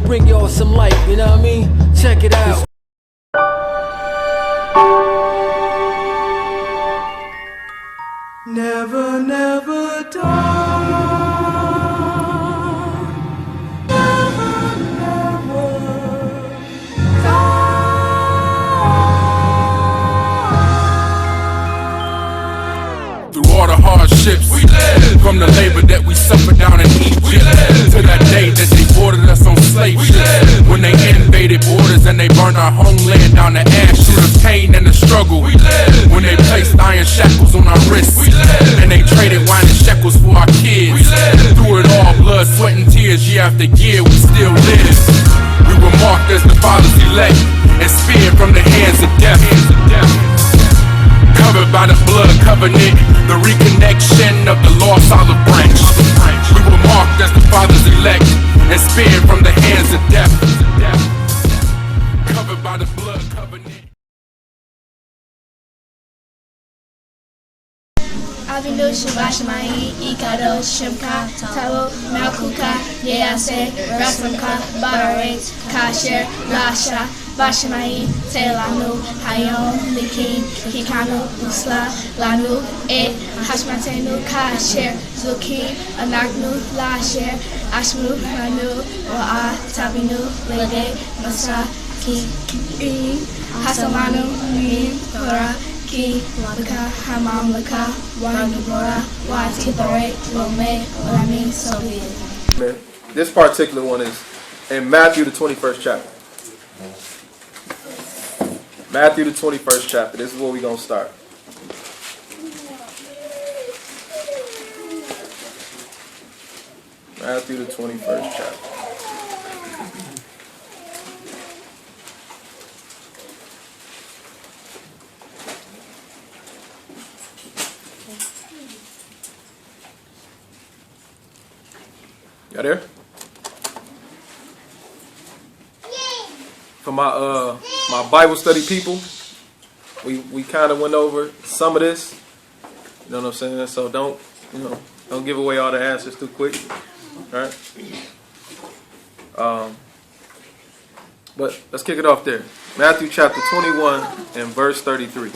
bring y'all some light, you know what I mean? Check it out. Never, never die. Never, never die. Through all the hardships, we live. From the labor that we suffered down in Egypt, we live. To that day that they ordered us on slave ships. When they invaded borders and they burned our homeland down to ashes. Through the pain and the struggle, we live. When they placed iron shackles on our wrists, we live. And they traded wine and shekels for our kids, we live. Through it all, blood, sweat, and tears, year after year, we still live. We were marked as the Father's elect and speared from the hands of death. Covered by the blood covenant, the reconnection of the lost olive branch. We were marked as the Father's elect and spared from the hands of death. Covered by the blood covenant. Avinu Shubashmai, Ikado, Shimka, Tabo, Malkuka, Yease, Rasmka, Bararet, Kasher, Lasha, Bashmai, Telanu, Hayon, Likin, Hikano, Usla, Lanu, Et, Hashmatenu, Kasher, Zuki, Anagnu, Lasher, Ashmu, Manu, Oa, Tabinu, Lede, Masa, Ki, Hasamanu, Min, Korah, Ki, Laka, Hamam, Laka, Wanugora, Wati, Beret, Lome, Olami, so be it. This particular one is in Matthew the 21st chapter. Matthew the 21st chapter. This is where we're going to start. Matthew the 21st chapter. Y'all there? For my Bible study people, we kind of went over some of this. You know what I'm saying? So don't give away all the answers too quick. All right? But let's kick it off there. Matthew chapter 21 and verse 33.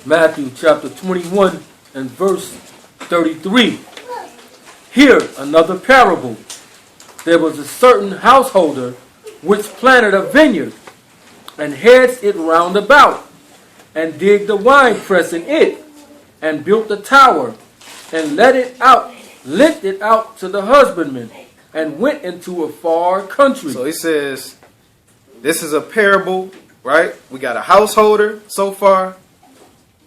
Matthew chapter 21 and verse 33. Here another parable. There was a certain householder which planted a vineyard, and hedged it round about, and digged a winepress in it, and built a tower, and lent it out to the husbandman, and went into a far country. So he says, this is a parable, right? We got a householder so far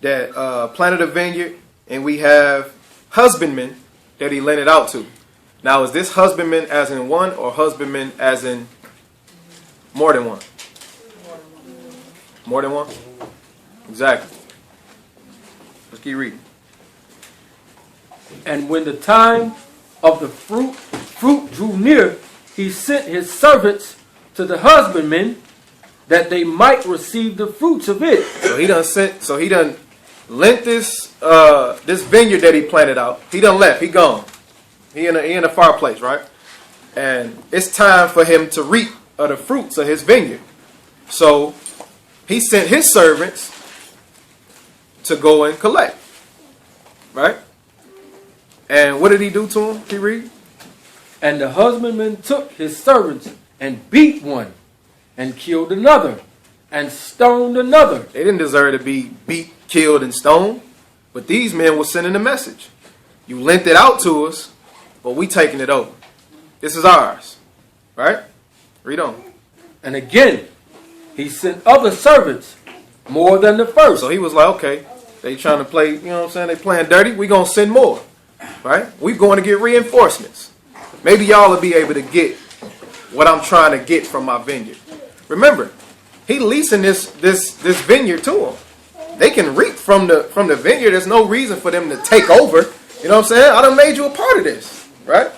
that planted a vineyard, and we have husbandmen that he lent it out to. Now, is this husbandman as in one, or husbandman as in more than one? More than one? Exactly. Let's keep reading. And when the time of the fruit drew near, he sent his servants to the husbandmen, that they might receive the fruits of it. So he done lent this this vineyard that he planted out. He done left. He gone. He in a far place, right? And it's time for him to reap the fruits of his vineyard. So he sent his servants to go and collect, right? And what did he do to him? He read. And the husbandman took his servants and beat one, and killed another, and stoned another. They didn't deserve to be beat, killed, and stoned. But these men were sending a message. You lent it out to us, but we taking it over. This is ours. Right? Read on. And again, he sent other servants, more than the first. So he was like, okay, they trying to play, you know what I'm saying? They playing dirty. We going to send more. Right? We going to get reinforcements. Maybe y'all will be able to get what I'm trying to get from my vineyard. Remember, he leasing this vineyard to them. They can reap from the vineyard. There's no reason for them to take over. You know what I'm saying? I done made you a part of this. Right?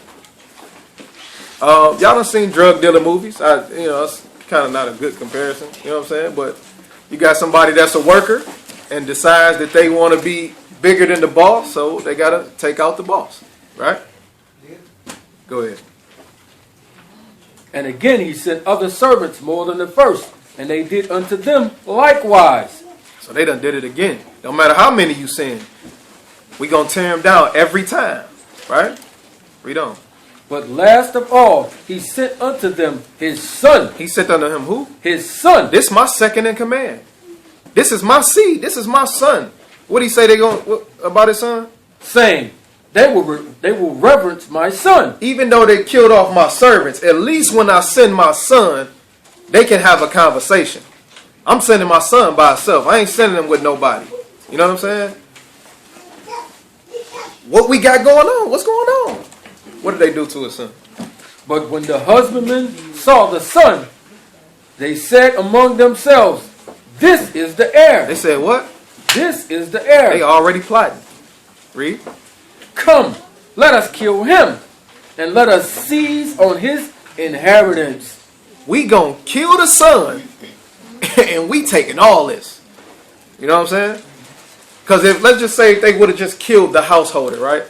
Y'all done seen drug dealer movies. It's kind of not a good comparison. You know what I'm saying? But you got somebody that's a worker and decides that they want to be bigger than the boss, so they got to take out the boss. Right? Go ahead. And again he sent other servants more than the first, and they did unto them likewise. So they done did it again. No matter how many you send, we gonna tear them down every time, right? Read on. But last of all, he sent unto them his son. He sent unto him who? His son. This my second in command. This is my seed. This is my son. What did he say about his son? Saying, they will reverence my son. Even though they killed off my servants, at least when I send my son, they can have a conversation. I'm sending my son by himself. I ain't sending him with nobody. You know what I'm saying? What we got going on? What's going on? What did they do to his son? But when the husbandmen saw the son, they said among themselves, this is the heir. They said what? This is the heir. They already plotting. Read. Come, let us kill him, and let us seize on his inheritance. We gonna kill the son, and we taking all this. You know what I'm saying? Because if, let's just say, if they would have just killed the householder, right?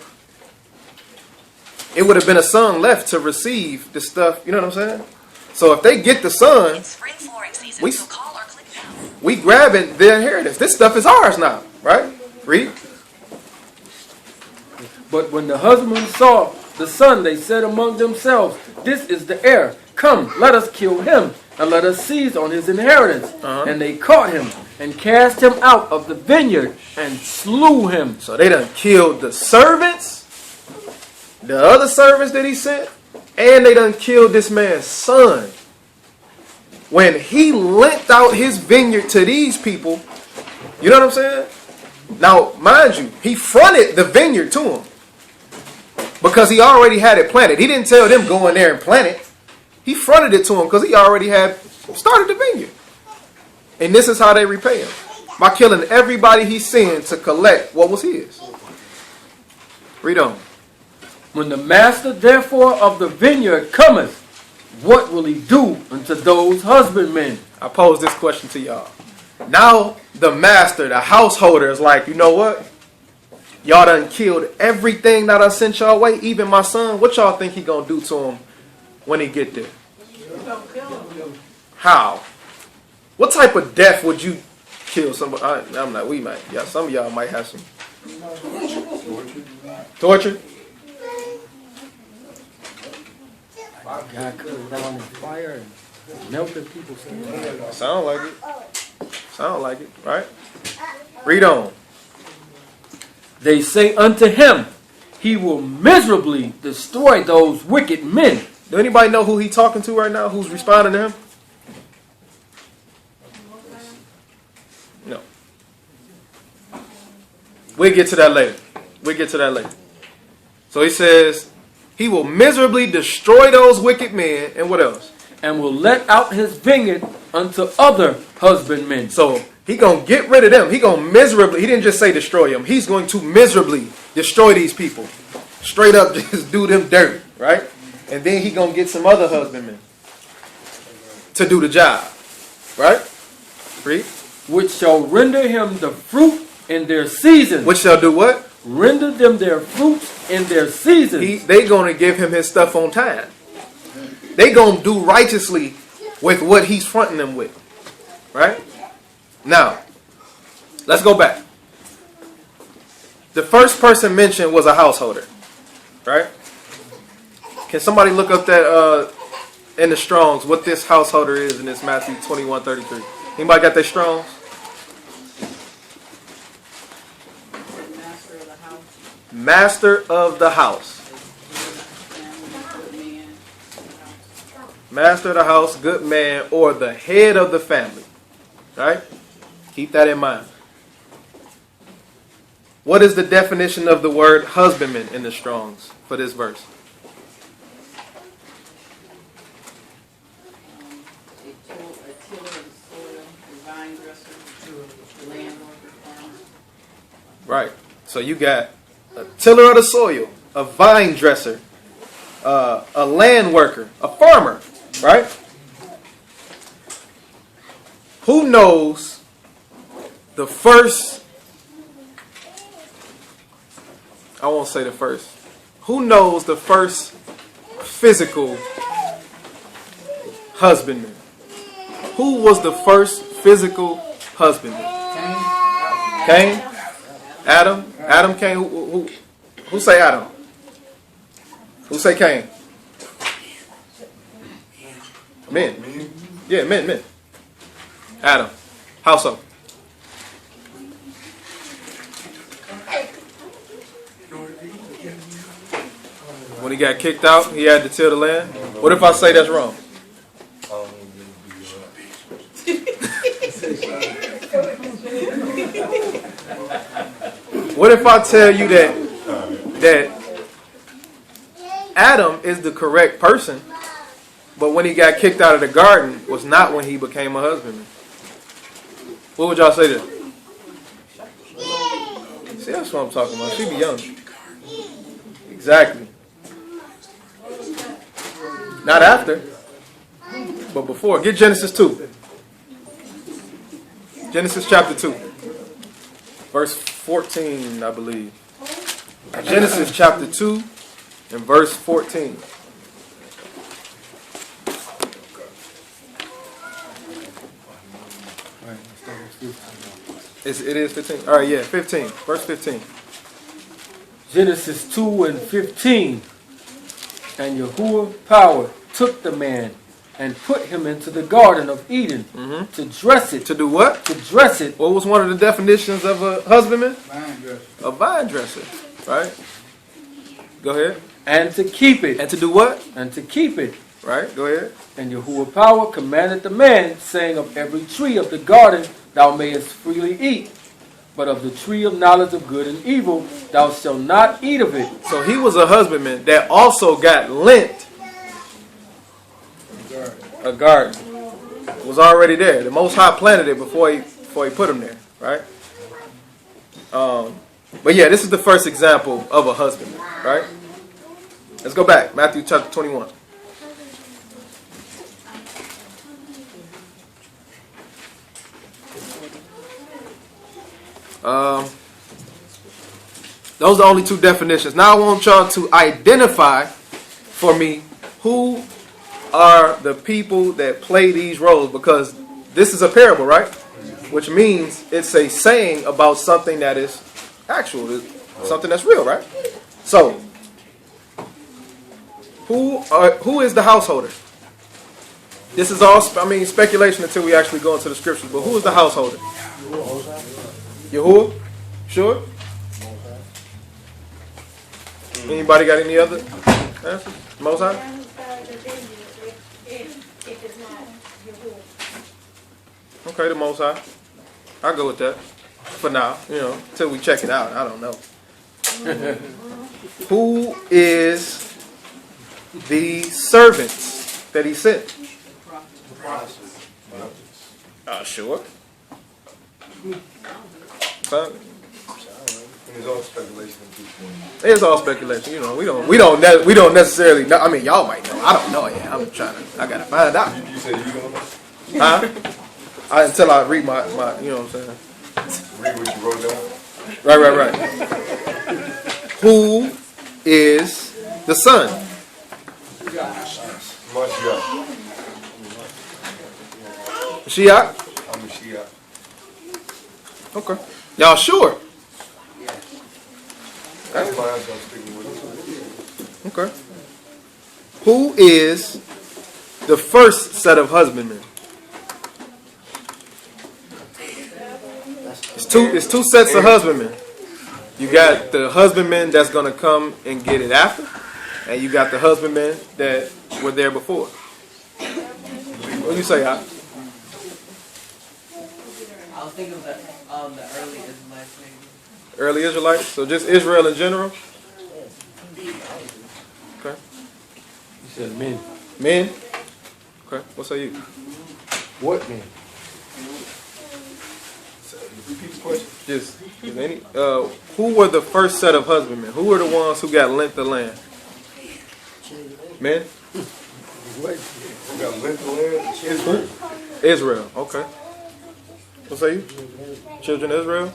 It would have been a son left to receive the stuff. You know what I'm saying? So if they get the son, we grabbing their inheritance. This stuff is ours now, right? Read. But when the husband saw the son, they said among themselves, this is the heir. Come, let us kill him, and let us seize on his inheritance. And they caught him, and cast him out of the vineyard, and slew him. So they done killed the servants, the other servants that he sent, and they done killed this man's son. When he lent out his vineyard to these people, you know what I'm saying? Now, mind you, he fronted the vineyard to them. Because he already had it planted. He didn't tell them go in there and plant it. He fronted it to him because he already had started the vineyard. And this is how they repay him. By killing everybody he sent to collect what was his. Read on. When the master therefore of the vineyard cometh, what will he do unto those husbandmen? I pose this question to y'all. Now the master, the householder is like, you know what? Y'all done killed everything that I sent y'all away, even my son. What y'all think he gonna do to him when he get there? How? What type of death would you kill somebody? I'm not. We might. Yeah, some of y'all might have some. Torture? God cut it down in fire and melted people's skin. Sound like it. Sound like it, right? Read on. They say unto him, he will miserably destroy those wicked men. Do anybody know who he talking to right now? Who's responding to him? No. We'll get to that later. We'll get to that later. So he says, he will miserably destroy those wicked men, and what else? And will let out his vineyard unto other husbandmen. So he gonna get rid of them. He gonna miserably, he didn't just say destroy them. He's going to miserably destroy these people. Straight up just do them dirty, right? And then he gonna get some other husbandmen to do the job, right? Read. Which shall render him the fruit in their season. Which shall do what? Render them their fruits in their season. They gonna give him his stuff on time. They gonna do righteously with what he's fronting them with, right? Now, let's go back. The first person mentioned was a householder, right? Can somebody look up that in the Strongs what this householder is in this Matthew 21:33? Anybody got their Strongs? Master of the house. Master of the house, good man, or the head of the family. Right? Keep that in mind. What is the definition of the word husbandman in the Strongs for this verse? Right. So you got a tiller of the soil, a vine dresser, a land worker, a farmer, right? Who knows the first, I won't say the first, who knows the first physical husbandman? Who was the first physical husbandman? Cain? Adam? Adam, Cain? Who say Adam? Who say Cain? Men. Yeah, men. Adam. How so? When he got kicked out, he had to till the land. What if I say that's wrong? What if I tell you that Adam is the correct person, but when he got kicked out of the garden was not when he became a husbandman? What would y'all say to that? See, that's what I'm talking about. She be young. Exactly. Not after, but before. Get Genesis 2. Genesis chapter 2. Verse 14, I believe. Genesis chapter 2 and verse 14. It is 15. All right, yeah, 15. Verse 15. Genesis 2 and 15. And Yahuwah power took the man and put him into the Garden of Eden to dress it. To do what? To dress it. What was one of the definitions of a husbandman? Vine dresser. A vine dresser. Right? Go ahead. And to keep it. And to do what? And to keep it. Right? Go ahead. And Yahuwah power commanded the man, saying, of every tree of the garden thou mayest freely eat, but of the tree of knowledge of good and evil thou shalt not eat of it. So he was a husbandman that also got lent a garden. It was already there. The Most High planted it before he put him there. Right? But yeah, this is the first example of a husbandman. Right? Let's go back. Matthew chapter 21. Those are the only two definitions. Now I want y'all to identify for me who are the people that play these roles, because this is a parable, right? Which means it's a saying about something that is actual, something that's real, right? So, who is the householder? This is all, speculation until we actually go into the scriptures. But who is the householder? Yahuwah? Sure? Anybody got any other answers? Most High? Okay, the Most High. I'll go with that. For now, until we check it out. I don't know. Who is the servants that he sent? Sure. It's all speculation. It's all speculation. We don't necessarily know. I mean, y'all might know. I don't know yet. I gotta find out. You said you don't know? Huh? Until I read my, you know what I'm saying? Read what you wrote down. Right. Who is the son? Mashiach? I'm Mashiach. Okay. Y'all sure? That's why I'm sticking with it. Okay. Who is the first set of husbandmen? It's two sets of husbandmen. You got the husbandmen that's going to come and get it after, and you got the husbandmen that were there before. What do you say, Hop? I was thinking of the early Israelites, maybe. Early Israelites? So just Israel in general? Okay. He said men. Men? Okay. What say you? What men? Repeat the question. Just any. Who were the first set of husbandmen? Who were the ones who got lent the land? Men? We got lent the land. Israel. Israel. Okay. What say you? Children of Israel?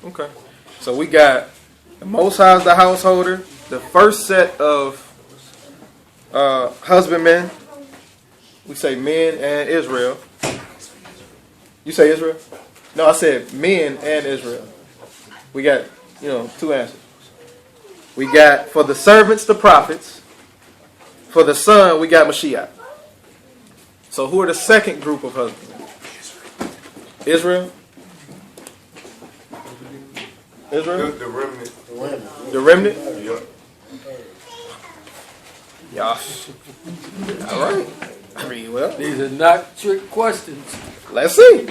Okay. So we got the Most High as the householder. The first set of husbandmen. We say men and Israel. You say Israel? No, I said men and Israel. We got, two answers. We got for the servants, the prophets. For the son, we got Mashiach. So who are the second group of husbands? Israel? Israel? The remnant. The remnant? Yep. Yeah. All right. I mean, well, These are not trick questions. let's see.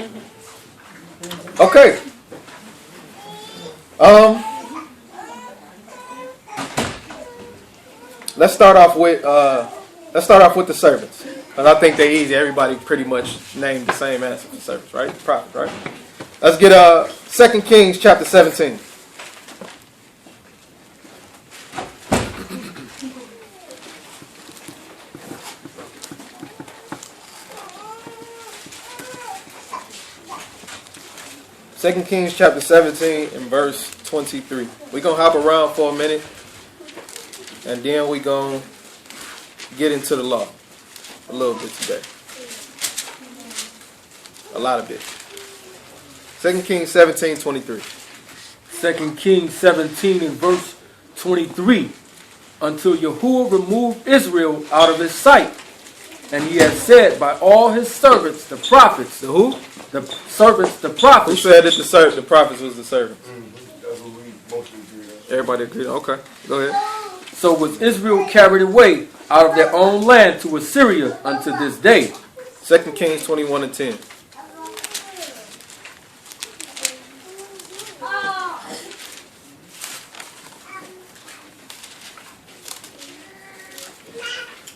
Okay. Let's start off with the servants, and I think they're easy. Everybody pretty much named the same answer for servants, right? Prophet, right? Let's get 2 Kings chapter 17. Second Kings chapter 17 and verse 23. We're going to hop around for a minute, and then we're going to get into the law a little bit today. A lot of it. 2 Kings 17, 23. 2 Kings 17 and verse 23. Until Yahuwah removed Israel out of his sight. And he has said by all his servants, the prophets. The who? The servants, the Who prophets. said that the prophets was the servants? That's what we mostly agree on. Everybody agreed. Okay, go ahead. So was Israel carried away out of their own land to Assyria unto this day. 2 Kings 21 and 10.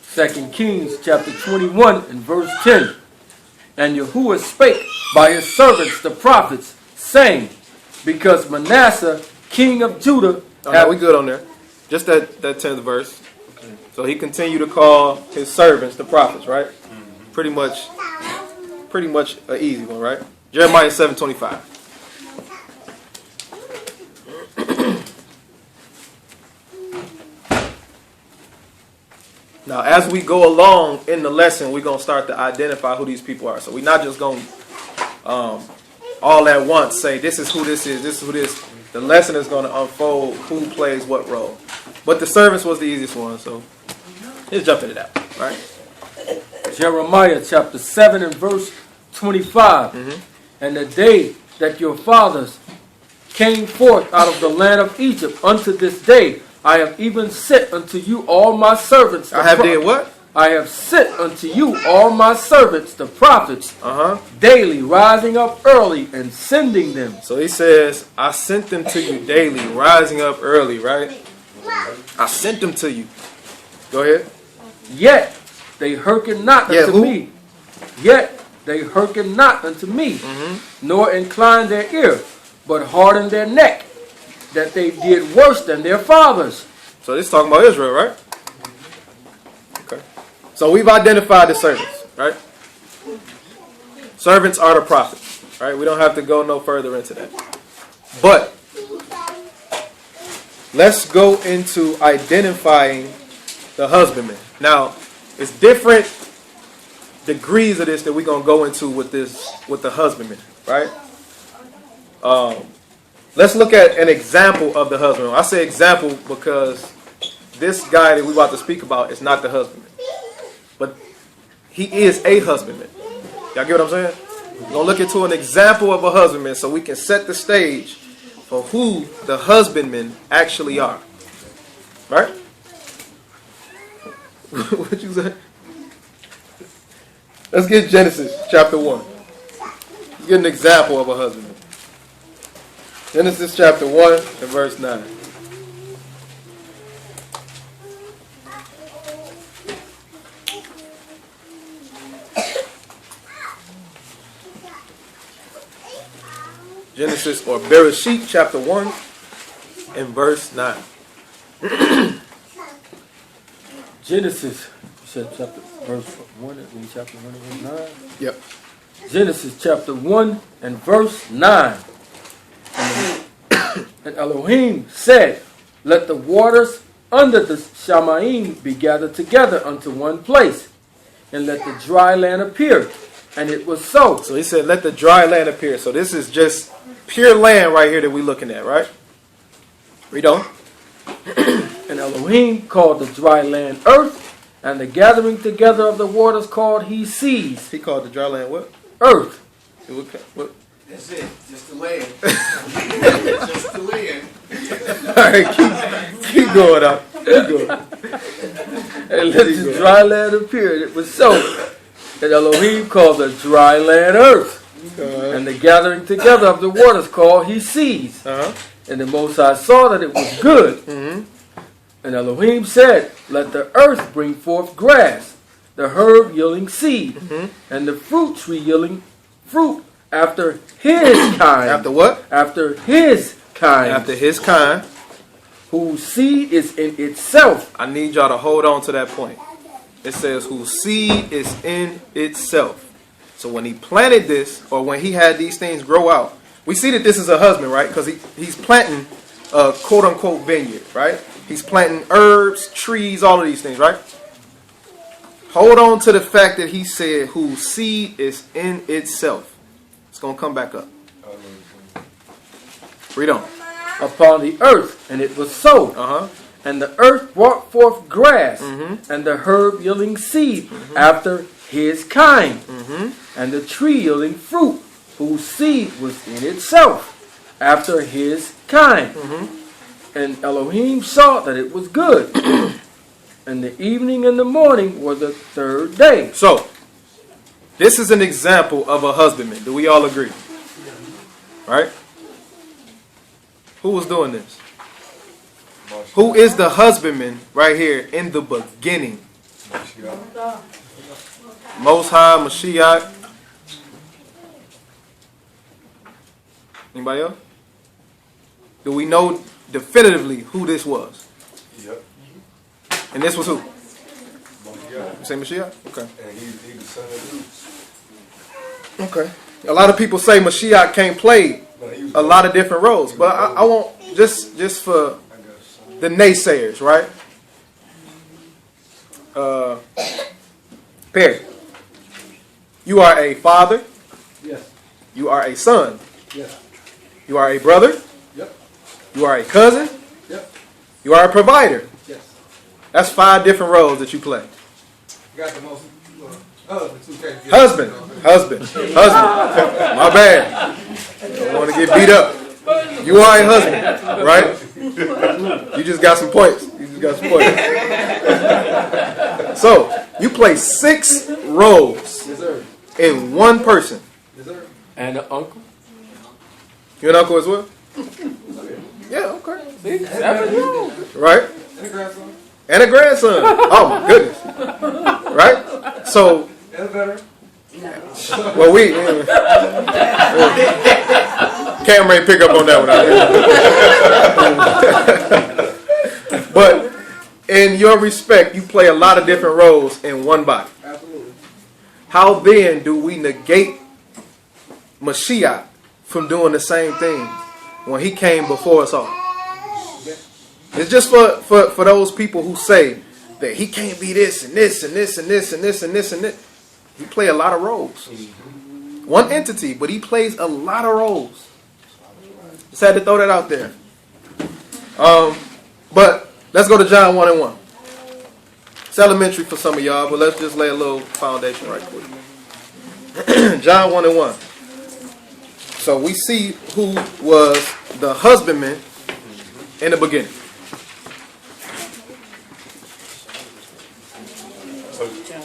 Second Kings chapter 21 and verse 10. And Yahuwah spake by his servants the prophets, saying, because Manasseh, king of Judah, We good on there. Just that 10th verse. So he continued to call his servants the prophets, right? Pretty much an easy one, right? Jeremiah 7:25. Now, as we go along in the lesson, we're going to start to identify who these people are. So we're not just going to all at once say, this is who this is, this is who this. The lesson is going to unfold who plays what role. But the servants was the easiest one, so let's jump into that, right? Jeremiah chapter 7 and verse 25. And the day that your fathers came forth out of the land of Egypt unto this day, I have even sent unto you all my servants. I have did what? I have sent unto you all my servants, the prophets, daily, rising up early and sending them. So he says, I sent them to you daily, rising up early, right? I sent them to you. Go ahead. Yet they hearken not unto me. Yet they hearken not unto me, nor incline their ear, but harden their neck, that they did worse than their fathers. So this is talking about Israel, right? Okay. So we've identified the servants, right? Servants are the prophets, right? We don't have to go no further into that. But let's go into identifying the husbandman. Now, it's different degrees of this that we're going to go into with the husbandman, right? Let's look at an example of the husbandman. I say example because this guy that we're about to speak about is not the husbandman. But he is a husbandman. Y'all get what I'm saying? We're going to look into an example of a husbandman so we can set the stage for who the husbandmen actually are. Right? What you say? Let's get Genesis chapter 1. Get an example of a husbandman. Genesis chapter 1 and verse 9. Genesis or Bereshit chapter 1 and verse 9. Genesis, you said chapter verse 1, that means chapter 1 and verse 9? Yep. Genesis chapter 1 and verse 9. And Elohim said, let the waters under the Shamaim be gathered together unto one place, and let the dry land appear. And it was so. So he said, let the dry land appear. So this is just pure land right here that we're looking at, right? Read on. And Elohim called the dry land earth, and the gathering together of the waters called he seas. He called the dry land what? Earth. What? That's it. Just the land. Just the land. All right, keep going up. Keep going. And let the dry land appear. And it was so. And Elohim called the dry land earth, and the gathering together of the waters called he seas. And the Most High saw that it was good. And Elohim said, let the earth bring forth grass, the herb yielding seed, and the fruit tree yielding fruit after his kind. After what? After his kind. After his kind. Whose seed is in itself. I need y'all to hold on to that point. It says, whose seed is in itself. So when he planted this, or when he had these things grow out, we see that this is a husband, right? Because he's planting a quote-unquote vineyard, right? He's planting herbs, trees, all of these things, right? Hold on to the fact that he said, whose seed is in itself. It's going to come back up. Read on. Upon the earth, and it was so. And the earth brought forth grass, and the herb yielding seed after his kind, and the tree yielding fruit, whose seed was in itself after his kind. And Elohim saw that it was good. And the evening and the morning were the third day. So, this is an example of a husbandman. Do we all agree? Right? Who was doing this? Who is the husbandman right here in the beginning? Most High, Mashiach. Anybody else? Do we know definitively who this was? Yep. And this was who? Mashiach. You say Mashiach? Okay. And he the son of Zeus. Okay. A lot of people say Mashiach can't play a lot of different roles, but I won't, just for the naysayers, right? Perry, you are a father. Yes. You are a son. Yes. You are a brother. Yep. You are a cousin. Yep. You are a provider. Yes. That's 5 different roles that you play. Got the most. Husband. My bad. Don't want to get beat up. You are a husband, right? You just got some points. So, you play 6 roles in one person. And an uncle. You're an uncle as well? Yeah, okay. See? 7 roles. Right? And a grandson. Oh my goodness. Right? So, well, we Cam ain't pick up on that one out here. But in your respect, you play a lot of different roles in one body. Absolutely. How then do we negate Mashiach from doing the same thing when he came before us all? It's just for those people who say that he can't be this and this and this and this and this and this and this. He play a lot of roles. One entity, but he plays a lot of roles. Just had to throw that out there. But let's go to John 1:1. It's elementary for some of y'all, but let's just lay a little foundation right quick. John 1:1. So we see who was the husbandman in the beginning.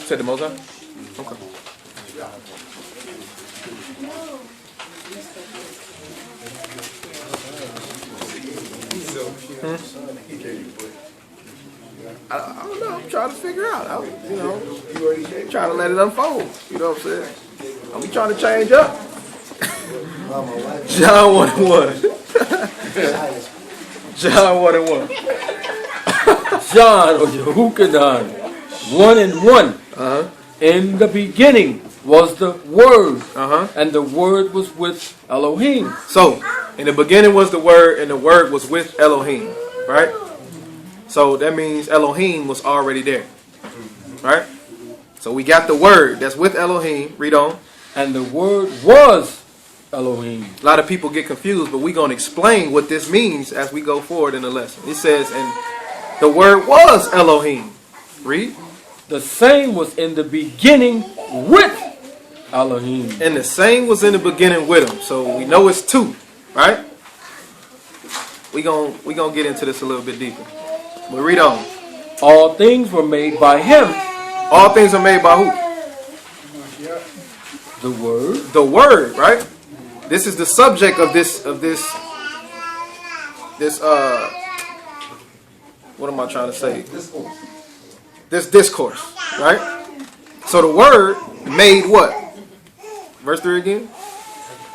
Said the Most High? Okay. I don't know. I'm trying to figure out. Trying to let it unfold. You know what I'm saying? I'm trying to change up. John 1:1. John 1:1. John or Yehukanan, 1:1. In the beginning was the Word, and the Word was with Elohim. So, in the beginning was the Word, and the Word was with Elohim, right? So that means Elohim was already there. Right? So we got the word that's with Elohim. Read on. And the word was Elohim. A lot of people get confused, but we're going to explain what this means as we go forward in the lesson. It says, and the word was Elohim. Read. The same was in the beginning with Elohim. And the same was in the beginning with him. So we know it's two, right? We're gonna get into this a little bit deeper. But read on. All things were made by him. All things are made by who? The word. The word, right? This is the subject of this what am I trying to say? This discourse, right? So the word made what? Verse 3 again.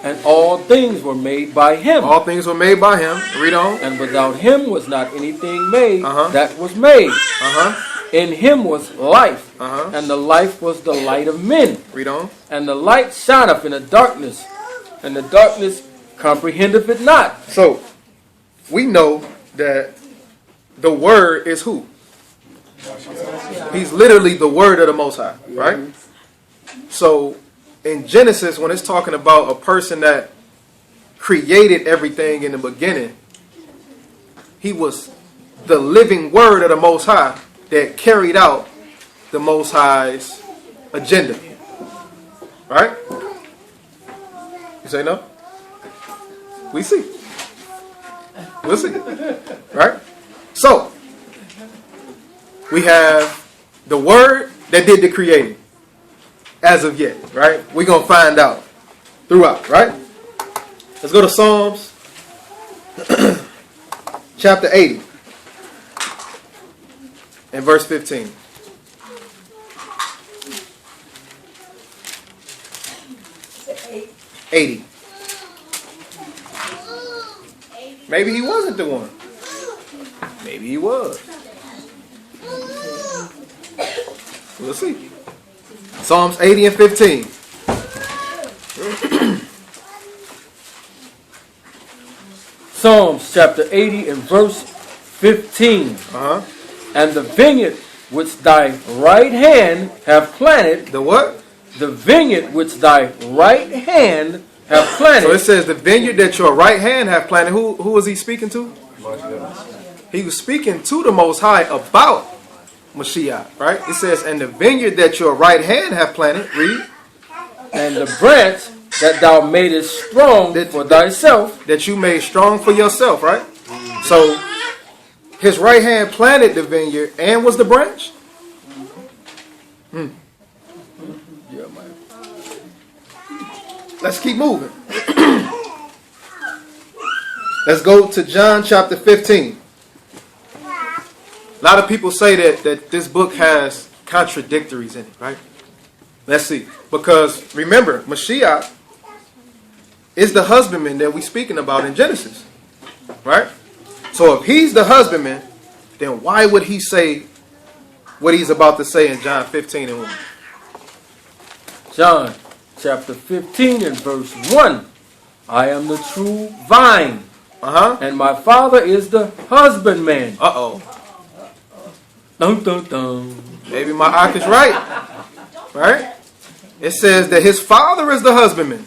And all things were made by him. All things were made by him. Read on. And without him was not anything made Uh-huh. that was made. Uh-huh. In him was life, Uh-huh. and the life was the light of men. Read on. And the light shineth in the darkness, and the darkness comprehendeth it not. So we know that the word is who? He's literally the word of the Most High, right? So in Genesis, when it's talking about a person that created everything in the beginning, he was the living word of the Most High that carried out the Most High's agenda. Right? You say no? We see. We'll see. Right? So, we have the word that did the creating. As of yet, right? We're going to find out throughout, right? Let's go to Psalms chapter 80 and verse 15. $80. Maybe he wasn't the one. Maybe he was. We'll see. Psalms 80 and 15. Psalms chapter 80 and verse 15. Uh-huh. And the vineyard which thy right hand hath planted. The what? The vineyard which thy right hand hath planted. So it says the vineyard that your right hand hath planted. Who was he speaking to? He was speaking to the Most High about Mashiach, right? It says, and the vineyard that your right hand hath planted. Read. And the branch that thou madest strong for thyself. That you made strong for yourself, right? So his right hand planted the vineyard and was the branch. Yeah, man. Let's keep moving. Let's go to John chapter 15. A lot of people say that this book has contradictories in it, right? Let's see. Because remember, Mashiach is the husbandman that we're speaking about in Genesis, right? So if he's the husbandman, then why would he say what he's about to say in John 15 and 1? John chapter 15 and verse 1. I am the true vine, and my Father is the husbandman. Uh-oh. Dun, dun, dun. Maybe my ark is right. Right? It says that his father is the husbandman.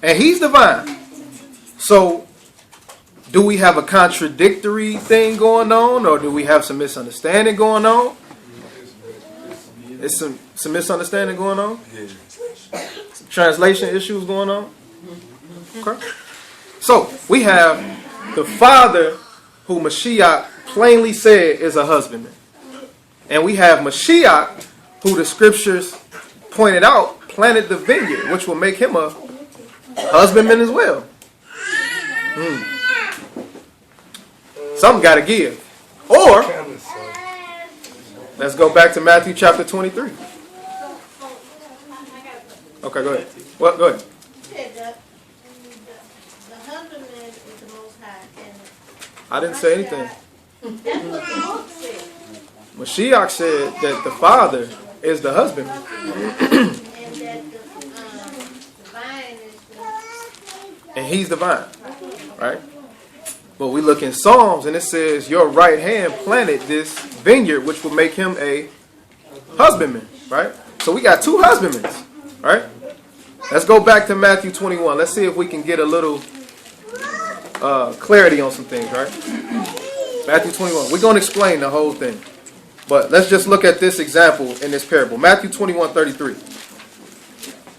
And he's the vine. So, do we have a contradictory thing going on? Or do we have some misunderstanding going on? Is some misunderstanding going on? Some translation issues going on? Okay. So, we have the father who Mashiach plainly said is a husbandman. And we have Mashiach, who the scriptures pointed out, planted the vineyard, which will make him a husbandman as well. Something got to give. Or, let's go back to Matthew chapter 23. Okay, go ahead. Well, go ahead. The husbandman is the Most High. I didn't say anything. That's what the book said. Mashiach said that the father is the husband. And that the vine is the... And he's the vine. Right? But we look in Psalms and it says, your right hand planted this vineyard, which will make him a husbandman, right? So we got two husbandmen, right? Let's go back to Matthew 21. Let's see if we can get a little clarity on some things, right? Matthew 21. We're going to explain the whole thing. But let's just look at this example in this parable. Matthew 21:33.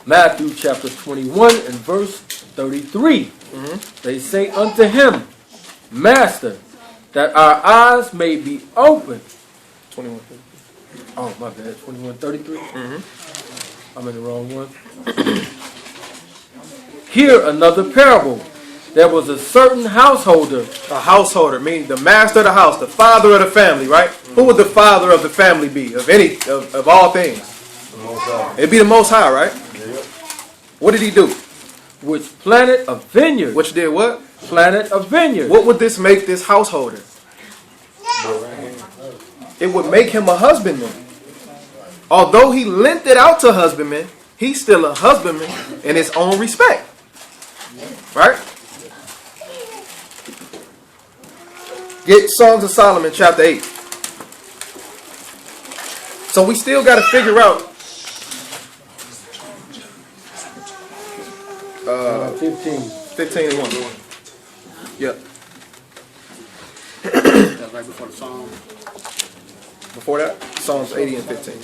Matthew chapter 21 and verse 33. They say unto him, Master, that our eyes may be open. 21:33. Oh, my bad. 21:33. I'm in the wrong one. Here another parable. There was a certain householder. A householder, meaning the master of the house, the father of the family, right? Who would the father of the family be? Of all things? It'd be the Most High, right? What did he do? Which planted a vineyard. Which did what? Planted a vineyard. What would this make this householder? It would make him a husbandman. Although he lent it out to husbandmen, he's still a husbandman in his own respect. Right? Get Songs of Solomon chapter 8. So we still got to figure out 15 and 1. Yep. That's right before the song. Before that, Psalms 80 and 15.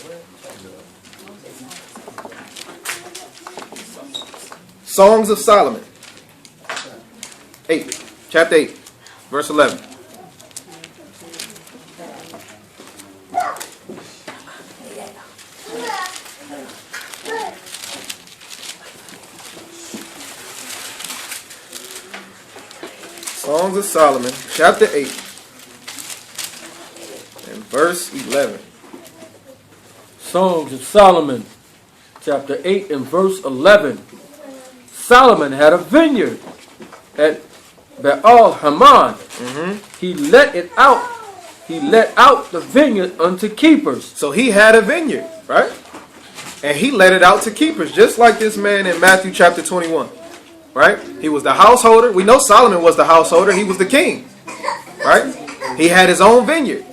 Songs of Solomon. 8. Chapter 8. Verse 11. Songs of Solomon, chapter 8, and verse 11. Songs of Solomon, chapter 8 and verse 11. Solomon had a vineyard at Baal Haman. He let it out. He let out the vineyard unto keepers. So he had a vineyard, right? And he let it out to keepers, just like this man in Matthew chapter 21. Right? He was the householder. We know Solomon was the householder. He was the king. Right? He had his own vineyard.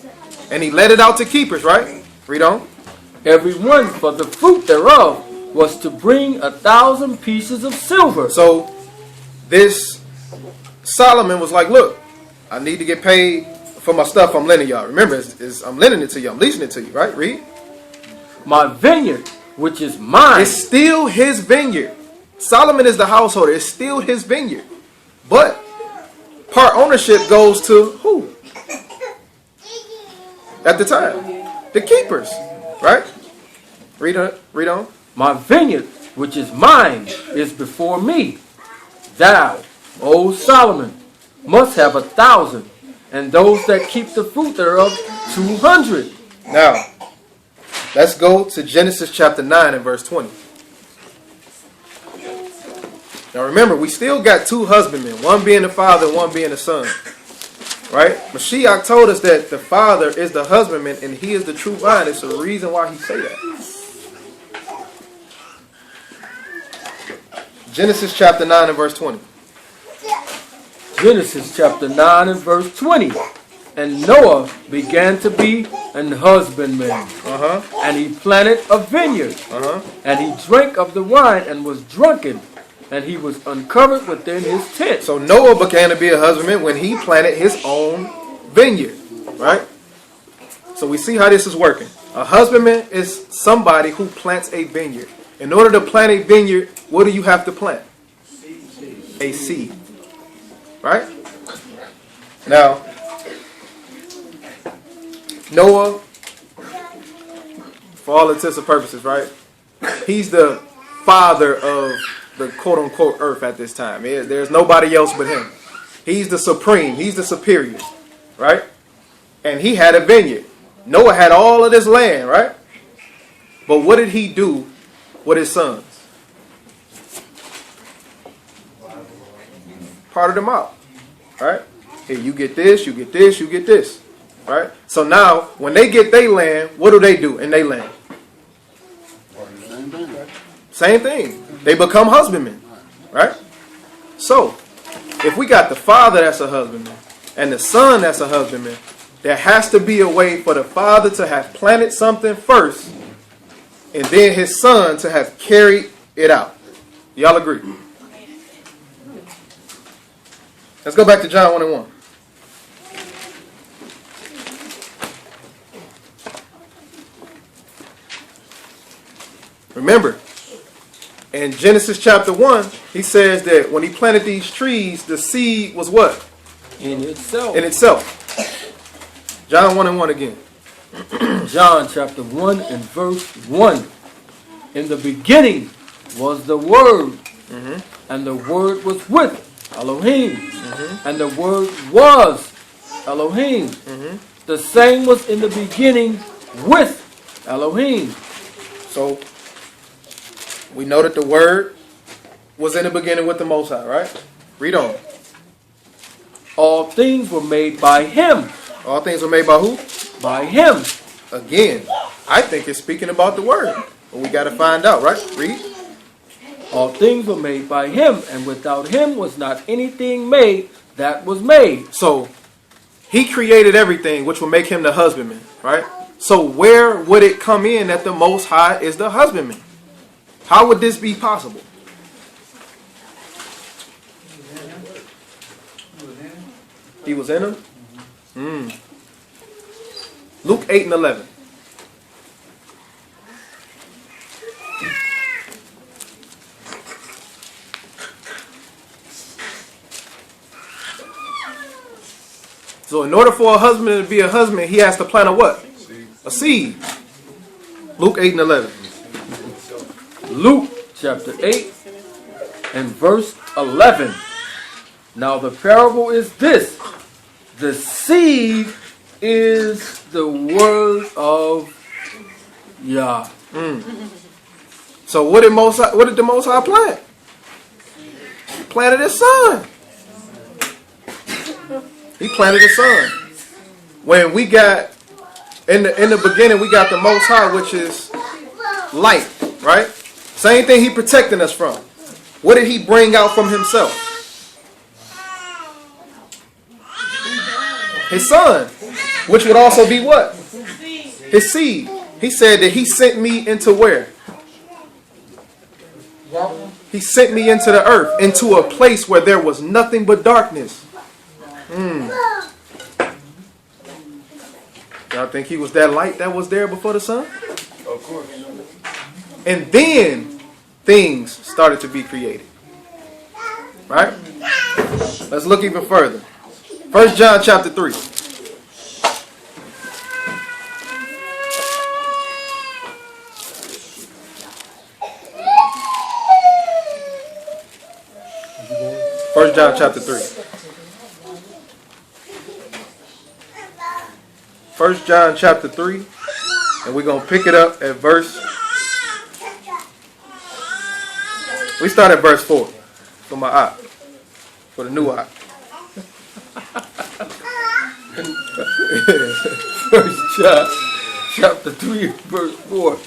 And he let it out to keepers, right? Read on. Every one for the fruit thereof was to bring 1,000 pieces of silver. So this Solomon was like, look, I need to get paid for my stuff I'm lending y'all. Remember, I'm lending it to you. I'm leasing it to you, right? Read. My vineyard, which is mine. It's still his vineyard. Solomon is the householder. It's still his vineyard. But part ownership goes to who? At the time. The keepers. Right? Read on. My vineyard, which is mine, is before me. Thou, O Solomon, must have 1,000, and those that keep the fruit thereof 200. Now, let's go to Genesis chapter 9 and verse 20. Now remember, we still got two husbandmen, one being the father, one being the son. Right? Mashiach told us that the father is the husbandman and he is the true vine. It's the reason why he say that. Genesis chapter 9 and verse 20. Genesis chapter 9 and verse 20. And Noah began to be an husbandman. And he planted a vineyard. And he drank of the wine and was drunken. And he was uncovered within his tent. So Noah began to be a husbandman when he planted his own vineyard. Right? So we see how this is working. A husbandman is somebody who plants a vineyard. In order to plant a vineyard, what do you have to plant? A seed. Right? Now, Noah, for all intents and purposes, right? He's the father of the quote-unquote earth at this time. There's nobody else but him. He's the supreme. He's the superior. Right? And he had a vineyard. Noah had all of this land, right? But what did he do with his sons? Parted them out. Right? Here, you get this, you get this, you get this. Right? So now, when they get their land, what do they do in their land? Same thing. They become husbandmen. Right? So, if we got the father that's a husbandman, and the son that's a husbandman, there has to be a way for the father to have planted something first, and then his son to have carried it out. Y'all agree? Let's go back to John 1:1. Remember, in Genesis chapter 1, he says that when he planted these trees, the seed was what? In itself. In itself. John 1:1 again. John chapter 1 and verse 1. In the beginning was the Word, and the Word was with Elohim, and the Word was Elohim. The same was in the beginning with Elohim. So, we know that the Word was in the beginning with the Most High, right? Read on. All things were made by Him. All things were made by who? By Him. Again, I think it's speaking about the Word. But we got to find out, right? Read. All things were made by Him, and without Him was not anything made that was made. So, he created everything, which will make him the husbandman, right? So, where would it come in that the Most High is the husbandman? How would this be possible? He was in him? Luke 8 and 11. So in order for a husband to be a husband, he has to plant a what? A seed. Luke 8 and 11. Luke chapter 8 and verse 11. Now the parable is this. The seed is the word of Yah. So what did the Most High plant? He planted his son. He planted his son. When we got in the beginning, we got the Most High, which is light, right? Same thing he protecting us from. What did he bring out from himself? His son, which would also be what? His seed. He said that he sent me into where? He sent me into the earth, into a place where there was nothing but darkness. Y'all think he was that light that was there before the sun? Of course. And then things started to be created. Right? Let's look even further. 1 John chapter 3. First John chapter 3. 1 John chapter 3. And we're going to pick it up at verse. We start at verse 4. For my eye. For the new eye. First John chapter 3 verse 4.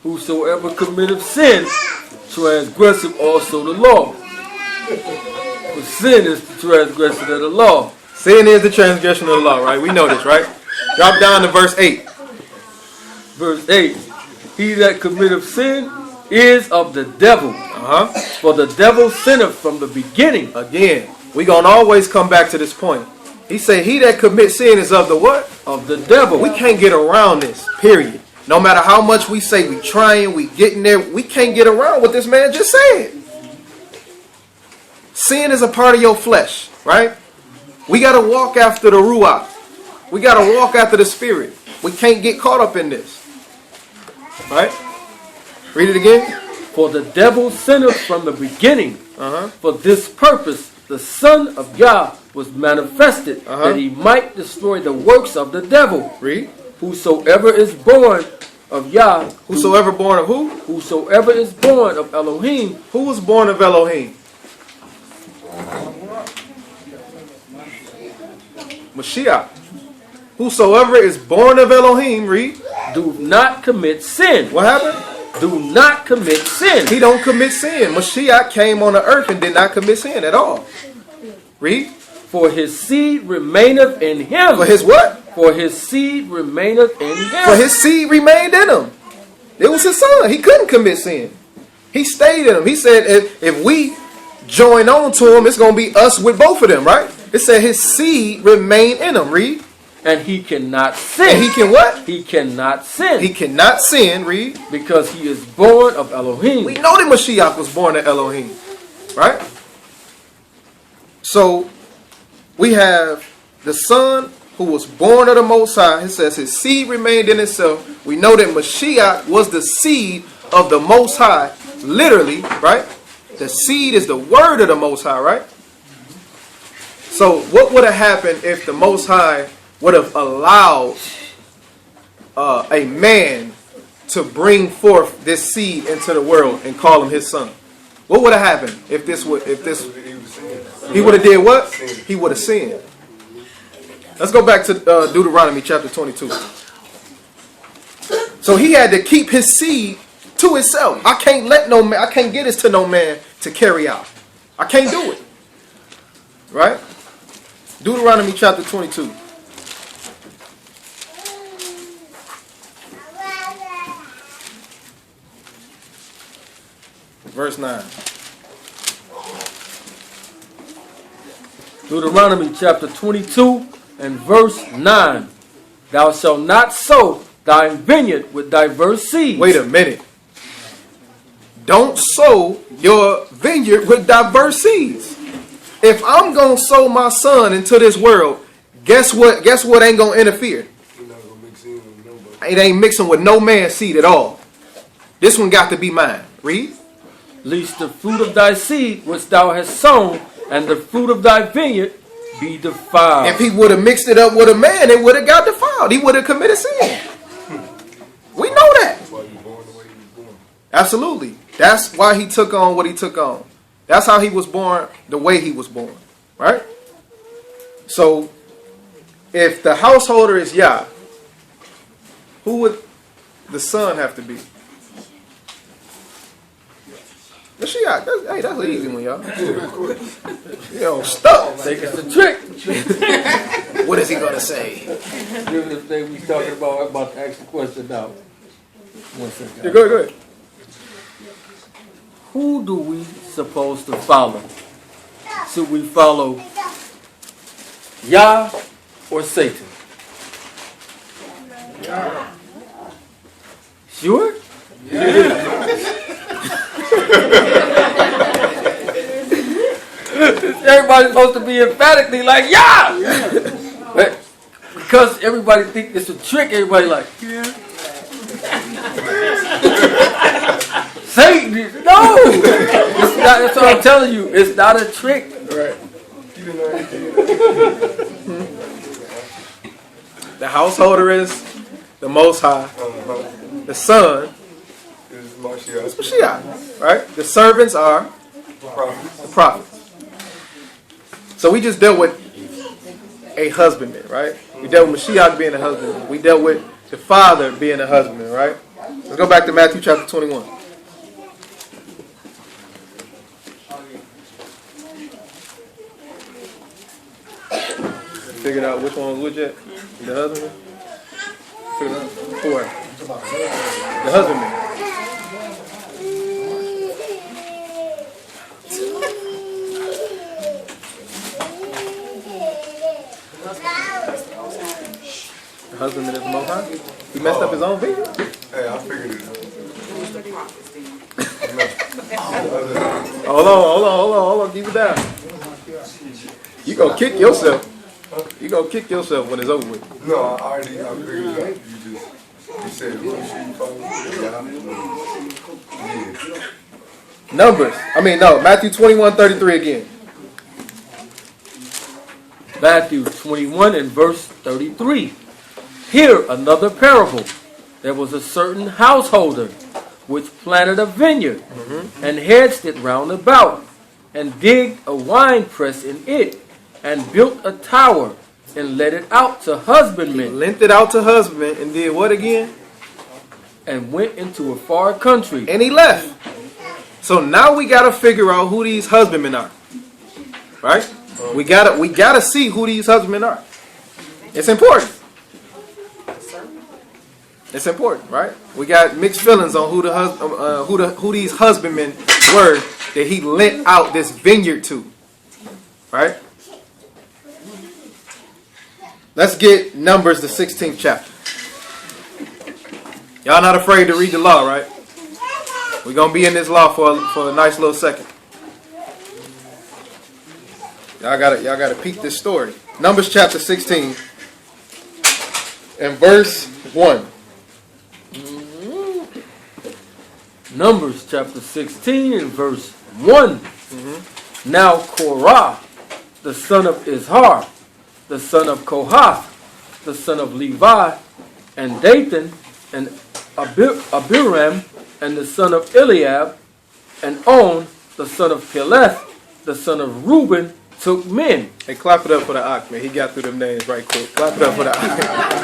Whosoever committeth sin transgresseth also the law. For sin is the transgression of the law. Sin is the transgression of the law, right? We know this, right? Drop down to verse 8. Verse 8. He that committeth sin is of the devil. For the devil sinneth from the beginning. Again, we're going to always come back to this point. He said, he that commits sin is of the what? Of the devil. We can't get around this, period. No matter how much we say we trying, we getting there, we can't get around what this man just said. Sin is a part of your flesh, right? We got to walk after the Ruach. We got to walk after the Spirit. We can't get caught up in this. Right? Read it again. For the devil sinneth from the beginning. For this purpose the Son of Yah was manifested, that he might destroy the works of the devil. Read. Whosoever is born of Yah. Whosoever born of who? Whosoever is born of Elohim. Who was born of Elohim? Mashiach. Whosoever is born of Elohim, read. Do not commit sin. What happened? Do not commit sin. He don't commit sin. Mashiach came on the earth and did not commit sin at all. Read. For his seed remaineth in him. For his what? For his seed remaineth in him. For his seed remained in him. It was his son. He couldn't commit sin. He stayed in him. He said if we join on to him, it's going to be us with both of them, right? It said his seed remained in him. Read. And he cannot sin. And he can what? He cannot sin. He cannot sin. Read. Because he is born of Elohim. We know that Mashiach was born of Elohim, right? So we have the son who was born of the Most High. It says his seed remained in himself. We know that Mashiach was the seed of the Most High, literally, right? The seed is the word of the Most High, right? So what would have happened if the Most High would have allowed a man to bring forth this seed into the world and call him his son? What would have happened if he would have did what? He would have sinned. Let's go back to Deuteronomy chapter 22. So he had to keep his seed to himself. I can't let no man, I can't get this to no man to carry out. I can't do it. Right? Deuteronomy chapter 22. Verse 9. Deuteronomy chapter 22 and verse 9. Thou shalt not sow thy vineyard with diverse seeds. Wait a minute. Don't sow your vineyard with diverse seeds. If I'm going to sow my son into this world, guess what? Guess what ain't going to interfere? You're not gonna mix in with nobody. It ain't mixing with no man's seed at all. This one got to be mine. Read. Lest the fruit of thy seed which thou hast sown and the fruit of thy vineyard be defiled. If he would have mixed it up with a man, it would have got defiled. He would have committed sin. We know that. That's why you're born the way you were born. Absolutely. That's why he took on what he took on. That's how he was born the way he was born. Right? So, if the householder is Yah, who would the son have to be? Mashiach. Hey, that's an easy one, y'all. You know, stuck. Think it's a trick. What is he going to say? Even if they was talking about, I'm about to ask the question now. 1 second. Yeah, go ahead. Who do we supposed to follow? Should we follow Yah or Satan? Sure? Everybody's supposed to be emphatically like Yah! But because everybody think it's a trick, everybody like, yeah. Satan, no! It's not, that's what I'm telling you. It's not a trick. Right. You didn't know anything. The householder is the Most High. The son It's Mashiach. is Mashiach. Right? The servants are the prophets. So we just dealt with a husbandman, right? We dealt with Mashiach being a husbandman. We dealt with the father being a husbandman, right? Let's go back to Matthew chapter 21. Figured out which one was which yet? The husbandman? Figured out? Who? The husbandman. The husbandman is the Most High. He messed up his own vineyard. Hey, I figured it out. Hold on. Keep it down. You gonna kick yourself. You gonna kick yourself when it's over with. No, I figured it out. You said, who should you follow? Yeah. Numbers. Matthew 21:33 again. Matthew 21 and verse 33. Here another parable. There was a certain householder which planted a vineyard and hedged it round about, and digged a wine press in it, and built a tower, and let it out to husbandmen. Lent it out to husbandmen and did what again? And went into a far country. And he left. So now we got to figure out who these husbandmen are. Right? We gotta see who these husbandmen are. It's important. It's important, right? We got mixed feelings on who these husbandmen were that he lent out this vineyard to, right? Let's get Numbers, the 16th chapter. Y'all not afraid to read the law, right? We're gonna be in this law for a nice little second. Y'all gotta peek this story. Numbers chapter 16 and verse 1. Numbers chapter 16 and verse 1. Now Korah, the son of Izhar, the son of Kohath, the son of Levi, and Dathan, and Abiram, and the son of Eliab, and On, the son of Peleth, the son of Reuben, took men. Hey, clap it up for the Ak, man. He got through them names right quick. Clap it up for the Ak.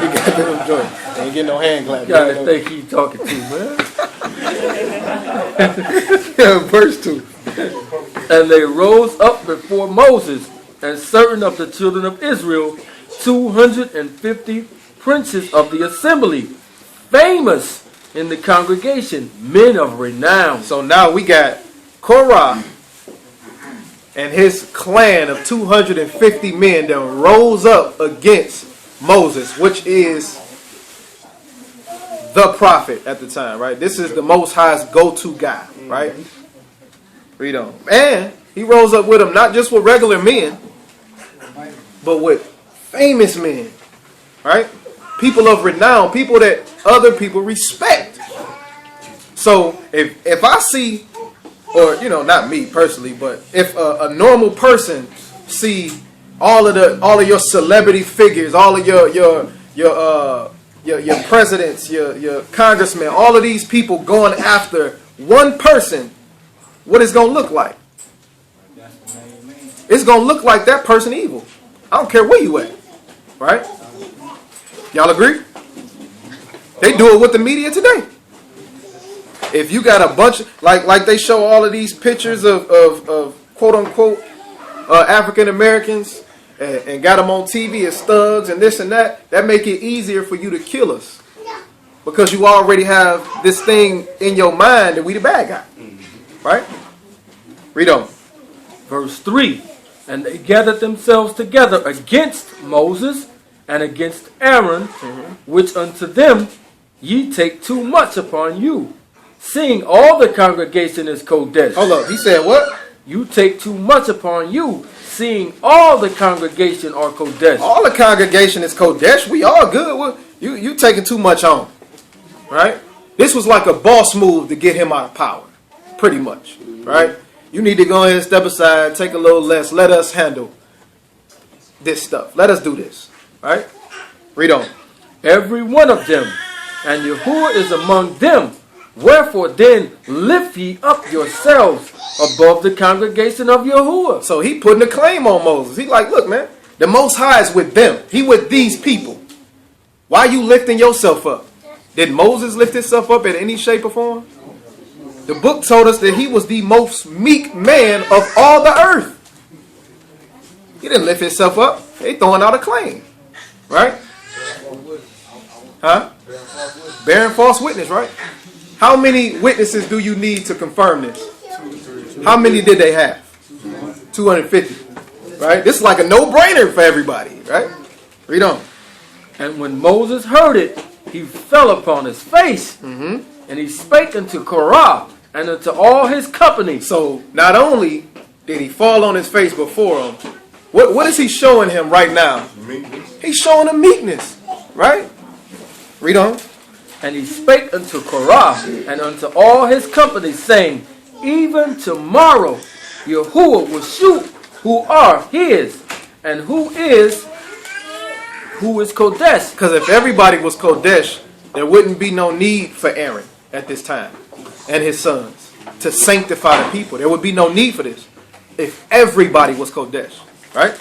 He got through them joints. Ain't getting no hand clap. Gotta think he talking to, man. Verse 2. And they rose up before Moses and certain of the children of Israel, 250 princes of the assembly, famous in the congregation, men of renown. So now we got Korah and his clan of 250 men that rose up against Moses, which is the prophet at the time, right? This is the Most High's go-to guy, right? Read on. And he rose up with him, not just with regular men, but with famous men, right? People of renown, people that other people respect. So if I see, or not me personally, but if a normal person see all of your celebrity figures, all of your presidents, your congressmen, all of these people going after one person, what it's gonna look like? It's gonna look like that person evil. I don't care where you at, right? Y'all agree? They do it with the media today. If you got a bunch of, like they show all of these pictures of quote unquote African Americans and got them on TV as thugs and this and that make it easier for you to kill us. Because you already have this thing in your mind that we the bad guy. Right? Read on. Verse 3. And they gathered themselves together against Moses and against Aaron, which unto them ye take too much upon you, seeing all the congregation is Kodesh. Hold up, he said what? You take too much upon you, seeing all the congregation are Kodesh. All the congregation is Kodesh. We all good. You taking too much on. Right? This was like a boss move to get him out of power. Pretty much. Right? You need to go ahead and step aside, take a little less, let us handle this stuff. Let us do this. Right? Read on. Every one of them, and Yahuwah is among them. Wherefore then lift ye up yourselves above the congregation of Yahuwah. So he putting a claim on Moses. He like, look, man, the Most High is with them. He with these people. Why you lifting yourself up? Did Moses lift himself up in any shape or form? The book told us that he was the most meek man of all the earth. He didn't lift himself up. They throwing out a claim. Right? Huh? Bearing false witness, right? How many witnesses do you need to confirm this? How many did they have? 250. Right? This is like a no-brainer for everybody. Right? Read on. And when Moses heard it, he fell upon his face. And he spake unto Korah and unto all his company. So not only did he fall on his face before him, what is he showing him right now? Meekness. He's showing him meekness. Right? Read on. And he spake unto Korah and unto all his company, saying, even tomorrow Yahuwah will shoot who are his, and who is Kodesh. Because if everybody was Kodesh, there wouldn't be no need for Aaron at this time and his sons to sanctify the people. There would be no need for this if everybody was Kodesh. Right?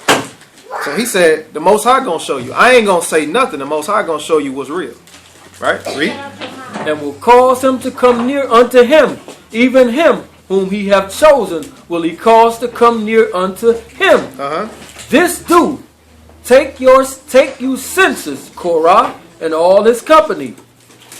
So he said, the Most High gonna show you. I ain't gonna say nothing. The Most High gonna show you what's real. Right? Read. And will cause him to come near unto him, even him whom he hath chosen will he cause to come near unto him. This do, take you censers, Korah, and all his company,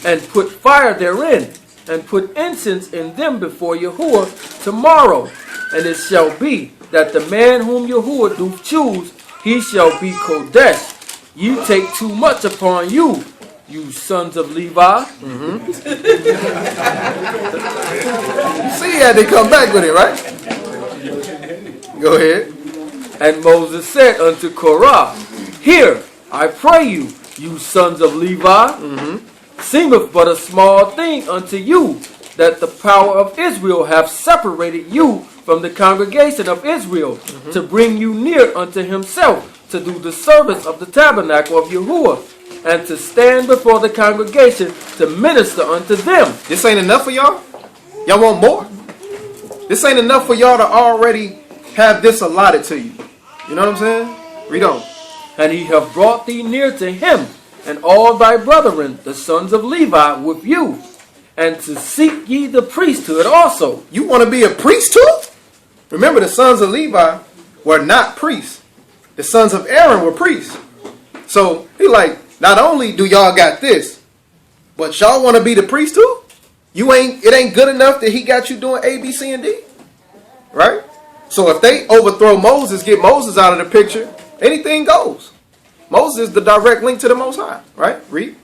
and put fire therein, and put incense in them before Yahuwah tomorrow. And it shall be that the man whom Yahuwah do choose, he shall be Kodesh. Ye take too much upon you, you sons of Levi. See how they come back with it, right? Go ahead. And Moses said unto Korah, Hear, I pray you, you sons of Levi, seemeth but a small thing unto you, that the power of Israel hath separated you from the congregation of Israel, to bring you near unto himself, to do the service of the tabernacle of Yahuwah, and to stand before the congregation to minister unto them. This ain't enough for y'all? Y'all want more? This ain't enough for y'all to already have this allotted to you. You know what I'm saying? Read on. And he hath brought thee near to him, and all thy brethren, the sons of Levi, with you, and to seek ye the priesthood also. You want to be a priest too? Remember, the sons of Levi were not priests. The sons of Aaron were priests. So he like, not only do y'all got this, but y'all want to be the priest too? It ain't good enough that he got you doing A, B, C, and D? Right? So if they overthrow Moses, get Moses out of the picture, anything goes. Moses is the direct link to the Most High. Right? Read.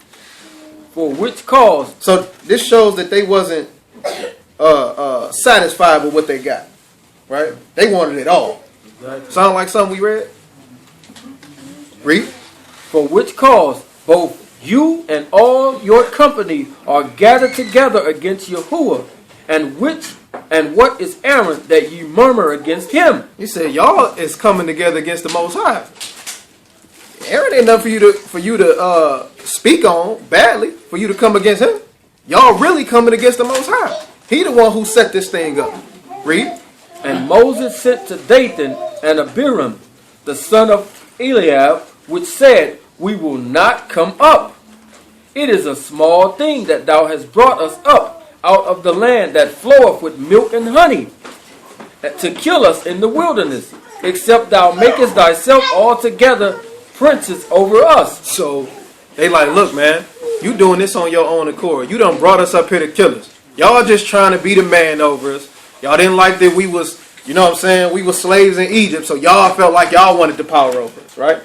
For which cause? So this shows that they wasn't satisfied with what they got. Right? They wanted it all. Sound like something we read? Read. For which cause both you and all your company are gathered together against Yahuwah, and what is Aaron that ye murmur against him? He said, y'all is coming together against the Most High. Aaron ain't nothing for you to speak on badly, for you to come against him. Y'all really coming against the Most High. He the one who set this thing up. Read. And Moses sent to Dathan and Abiram, the son of Eliab, which said, We will not come up. It is a small thing that thou hast brought us up out of the land that floweth with milk and honey, to kill us in the wilderness, except thou makest thyself altogether princes over us. So they like, look, man, you doing this on your own accord. You done brought us up here to kill us. Y'all just trying to be the man over us. Y'all didn't like that we was, you know what I'm saying, we were slaves in Egypt, so y'all felt like y'all wanted the power over us, right?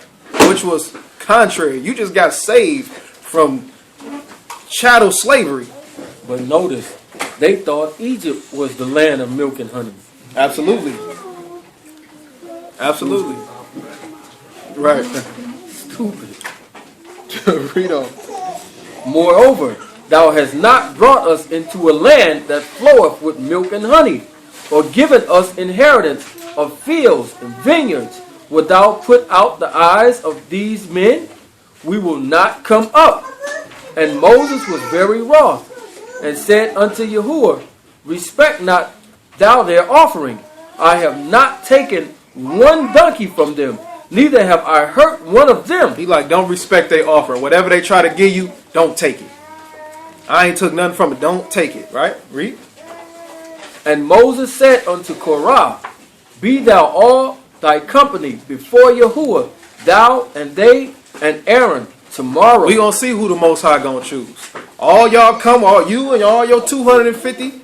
Which was contrary. You just got saved from chattel slavery. But notice, they thought Egypt was the land of milk and honey. Absolutely. Absolutely. Right. Stupid. Read on. Moreover, thou hast not brought us into a land that floweth with milk and honey, or given us inheritance of fields and vineyards. Wilt thou put out the eyes of these men? We will not come up. And Moses was very wroth, and said unto Yahuwah, Respect not thou their offering. I have not taken one donkey from them, neither have I hurt one of them. He like, don't respect their offering. Whatever they try to give you, don't take it. I ain't took nothing from it. Don't take it. Right? Read. And Moses said unto Korah, Be thou all thy company before Yahuwah, thou and they and Aaron, tomorrow. We gonna see who the Most High gonna choose. All y'all come, all you and all your 250,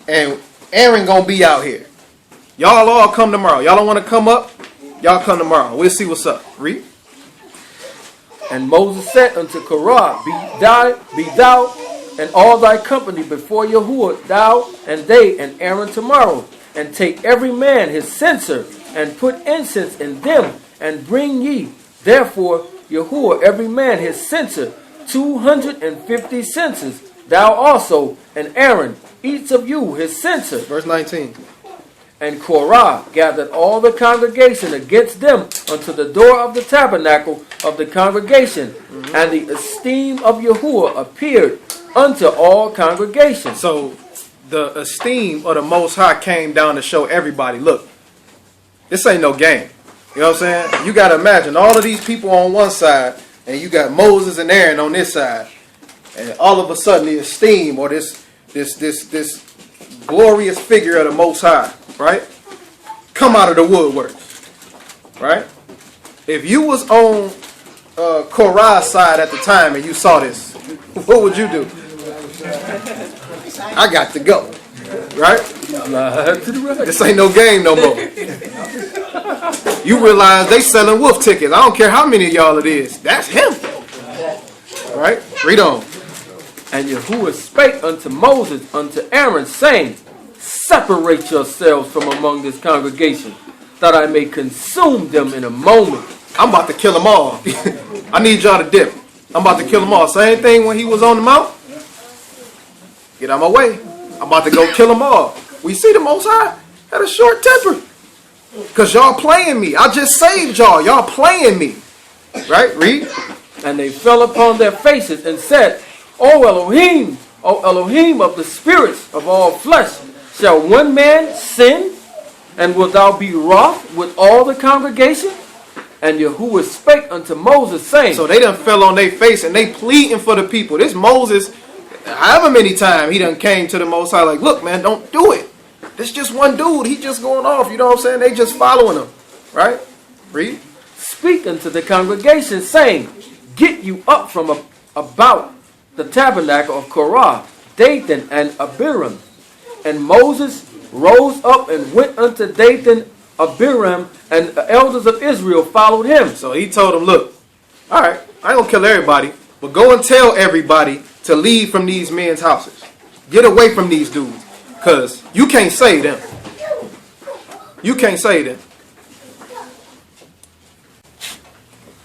and Aaron gonna be out here. Y'all all come tomorrow. Y'all don't want to come up? Y'all come tomorrow. We'll see what's up. Read. And Moses said unto Korah, Be thou and all thy company before Yahuwah, thou and they and Aaron tomorrow, and take every man his censer, and put incense in them, and bring ye therefore Yahuwah every man his censer, 250 censers, thou also and Aaron, each of you his censer. Verse 19. And Korah gathered all the congregation against them unto the door of the tabernacle of the congregation, and the esteem of Yahuwah appeared unto all congregations. So the esteem of the Most High came down to show everybody, look, this ain't no game. You know what I'm saying? You got to imagine all of these people on one side, and you got Moses and Aaron on this side, and all of a sudden the esteem or this glorious figure of the Most High, right, come out of the woodwork, right? If you was on Korah's side at the time and you saw this, what would you do? I got to go, right? This ain't no game no more. You realize they selling wolf tickets. I don't care how many of y'all it is. That's him. Right? Read on. And Yahuwah spake unto Moses, unto Aaron, saying, separate yourselves from among this congregation, that I may consume them in a moment. I'm about to kill them all. I need y'all to dip. I'm about to kill them all. Same thing when he was on the mount. Get out of my way. I'm about to go kill them all. We see the Most High had a short temper. Because y'all playing me. I just saved y'all. Y'all playing me. Right? Read. And they fell upon their faces and said, O Elohim of the spirits of all flesh, shall one man sin, and wilt thou be wroth with all the congregation? And Yahuwah spake unto Moses, saying... So they done fell on their face and they pleading for the people. This Moses, however many times he done came to the Most High like, look, man, don't do it. This just one dude. He just going off. You know what I'm saying? They just following him. Right? Read. Speak unto the congregation, saying, get you up from about the tabernacle of Korah, Dathan, and Abiram. And Moses rose up and went unto Dathan, Abiram, and the elders of Israel followed him. So he told them, look, all right, I ain't gonna kill everybody, but go and tell everybody to leave from these men's houses. Get away from these dudes, because you can't save them. You can't save them.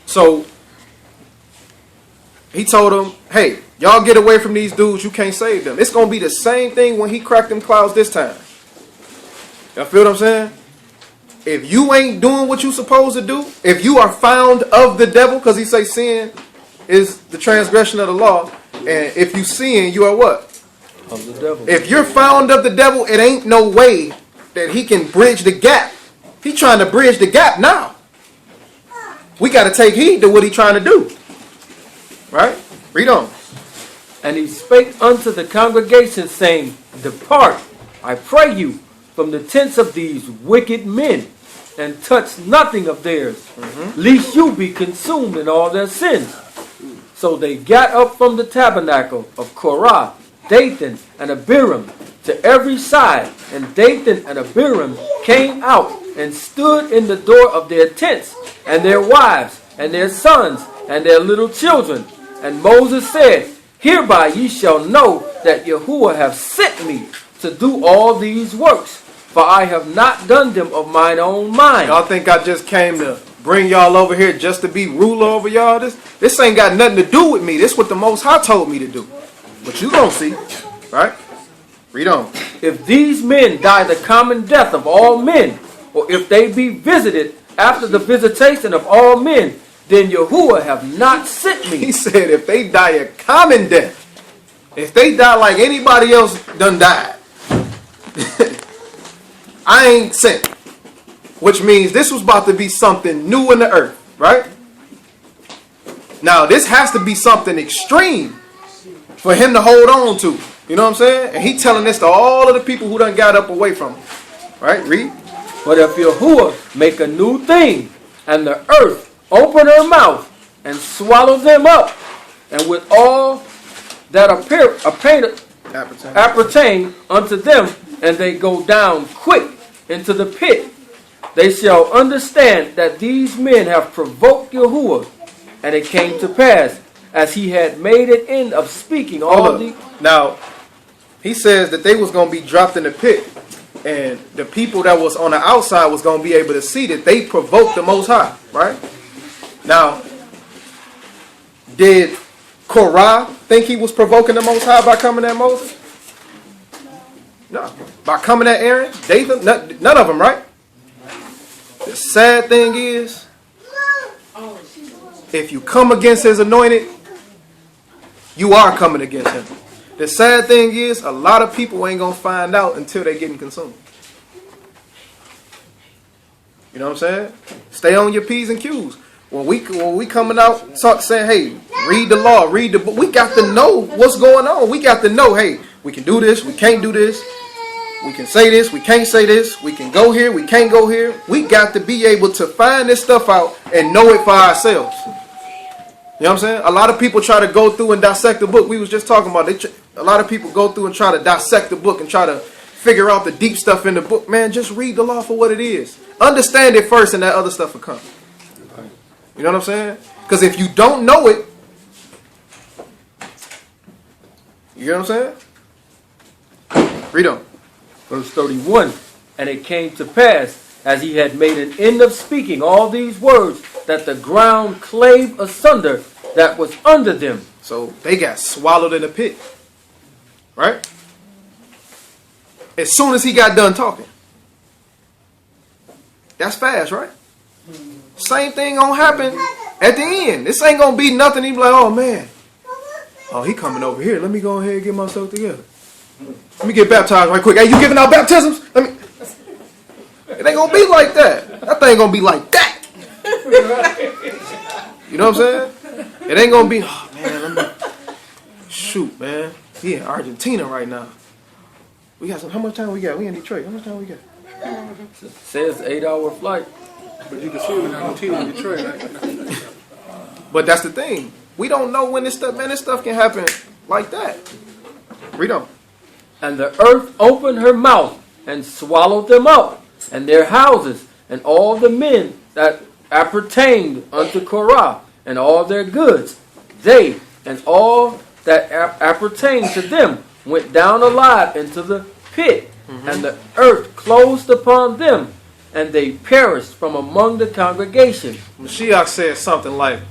So he told them, hey, y'all get away from these dudes, you can't save them. It's going to be the same thing when he cracked them clouds this time. Y'all feel what I'm saying? If you ain't doing what you supposed to do, if you are found of the devil, because he say sin is the transgression of the law, and if you sin, you are what? Of the devil. If you're found of the devil, it ain't no way that he can bridge the gap. He trying to bridge the gap now. We got to take heed to what he trying to do. Right? Read on. And he spake unto the congregation, saying, depart, I pray you, from the tents of these wicked men, and touch nothing of theirs, lest you be consumed in all their sins. So they got up from the tabernacle of Korah, Dathan, and Abiram, to every side, and Dathan and Abiram came out and stood in the door of their tents, and their wives, and their sons, and their little children. And Moses said, hereby ye shall know that Yahuwah hath sent me to do all these works, for I have not done them of mine own mind. Y'all think I just came to bring y'all over here just to be ruler over y'all? This ain't got nothing to do with me. This is what the Most High told me to do. But you gonna see, right? Read on. If these men die the common death of all men, or if they be visited after the visitation of all men, then Yahuwah have not sent me. He said if they die a common death, if they die like anybody else done died, I ain't sent. Which means this was about to be something new in the earth, right? Now this has to be something extreme for him to hold on to. You know what I'm saying? And he telling this to all of the people who done got up away from him. Right? Read. But if Yahuwah make a new thing, and the earth open her mouth, and swallow them up, and with all that appertain unto them, and they go down quick into the pit, they shall understand that these men have provoked Yahuwah. And it came to pass, as he had made an end of speaking all the... Now, he says that they was going to be dropped in the pit, and the people that was on the outside was going to be able to see that they provoked the Most High, right? Now, did Korah think he was provoking the Most High by coming at Moses? No. By coming at Aaron? Dathan? None of them, right? The sad thing is, if you come against his anointed, you are coming against him. The sad thing is, a lot of people ain't going to find out until they getting consumed. You know what I'm saying? Stay on your P's and Q's. When we coming out saying, hey, read the law, read the book, we got to know what's going on. We got to know, hey, we can do this, we can't do this. We can say this, we can't say this, we can go here, we can't go here. We got to be able to find this stuff out and know it for ourselves. You know what I'm saying? A lot of people try to go through and dissect the book. We was just talking about a lot of people go through and try to dissect the book and try to figure out the deep stuff in the book. Man, just read the law for what it is. Understand it first and that other stuff will come. You know what I'm saying? Because if you don't know it, you know what I'm saying? Read on. Verse 31, and it came to pass, as he had made an end of speaking all these words, that the ground clave asunder that was under them. So they got swallowed in a pit. Right? As soon as he got done talking. That's fast, right? Same thing gonna happen at the end. This ain't gonna be nothing. He be like, oh man. Oh, he coming over here. Let me go ahead and get myself together. Let me get baptized right quick. Hey, you giving out baptisms? It ain't gonna be like that. That thing gonna be like that. You know what I'm saying? It ain't gonna be, oh man, shoot, man. He in Argentina right now. We got how much time we got? We in Detroit. How much time we got? It says 8-hour flight. But you can see it in Argentina and Detroit, right? But that's the thing. We don't know when this stuff can happen like that. Read on. And the earth opened her mouth and swallowed them up, and their houses, and all the men that appertained unto Korah, and all their goods. They and all that appertained to them went down alive into the pit, and the earth closed upon them, and they perished from among the congregation. Mashiach said something like,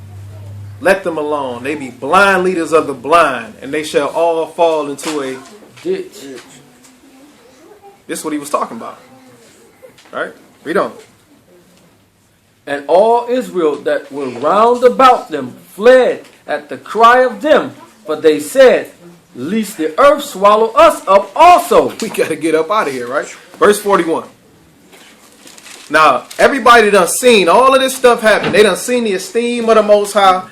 let them alone. They be blind leaders of the blind, and they shall all fall into a ditch. This is what he was talking about. Right? Read on. And all Israel that were round about them fled at the cry of them, for they said, lest the earth swallow us up also. We got to get up out of here, right? Verse 41. Now, everybody done seen all of this stuff happen. They done seen the esteem of the Most High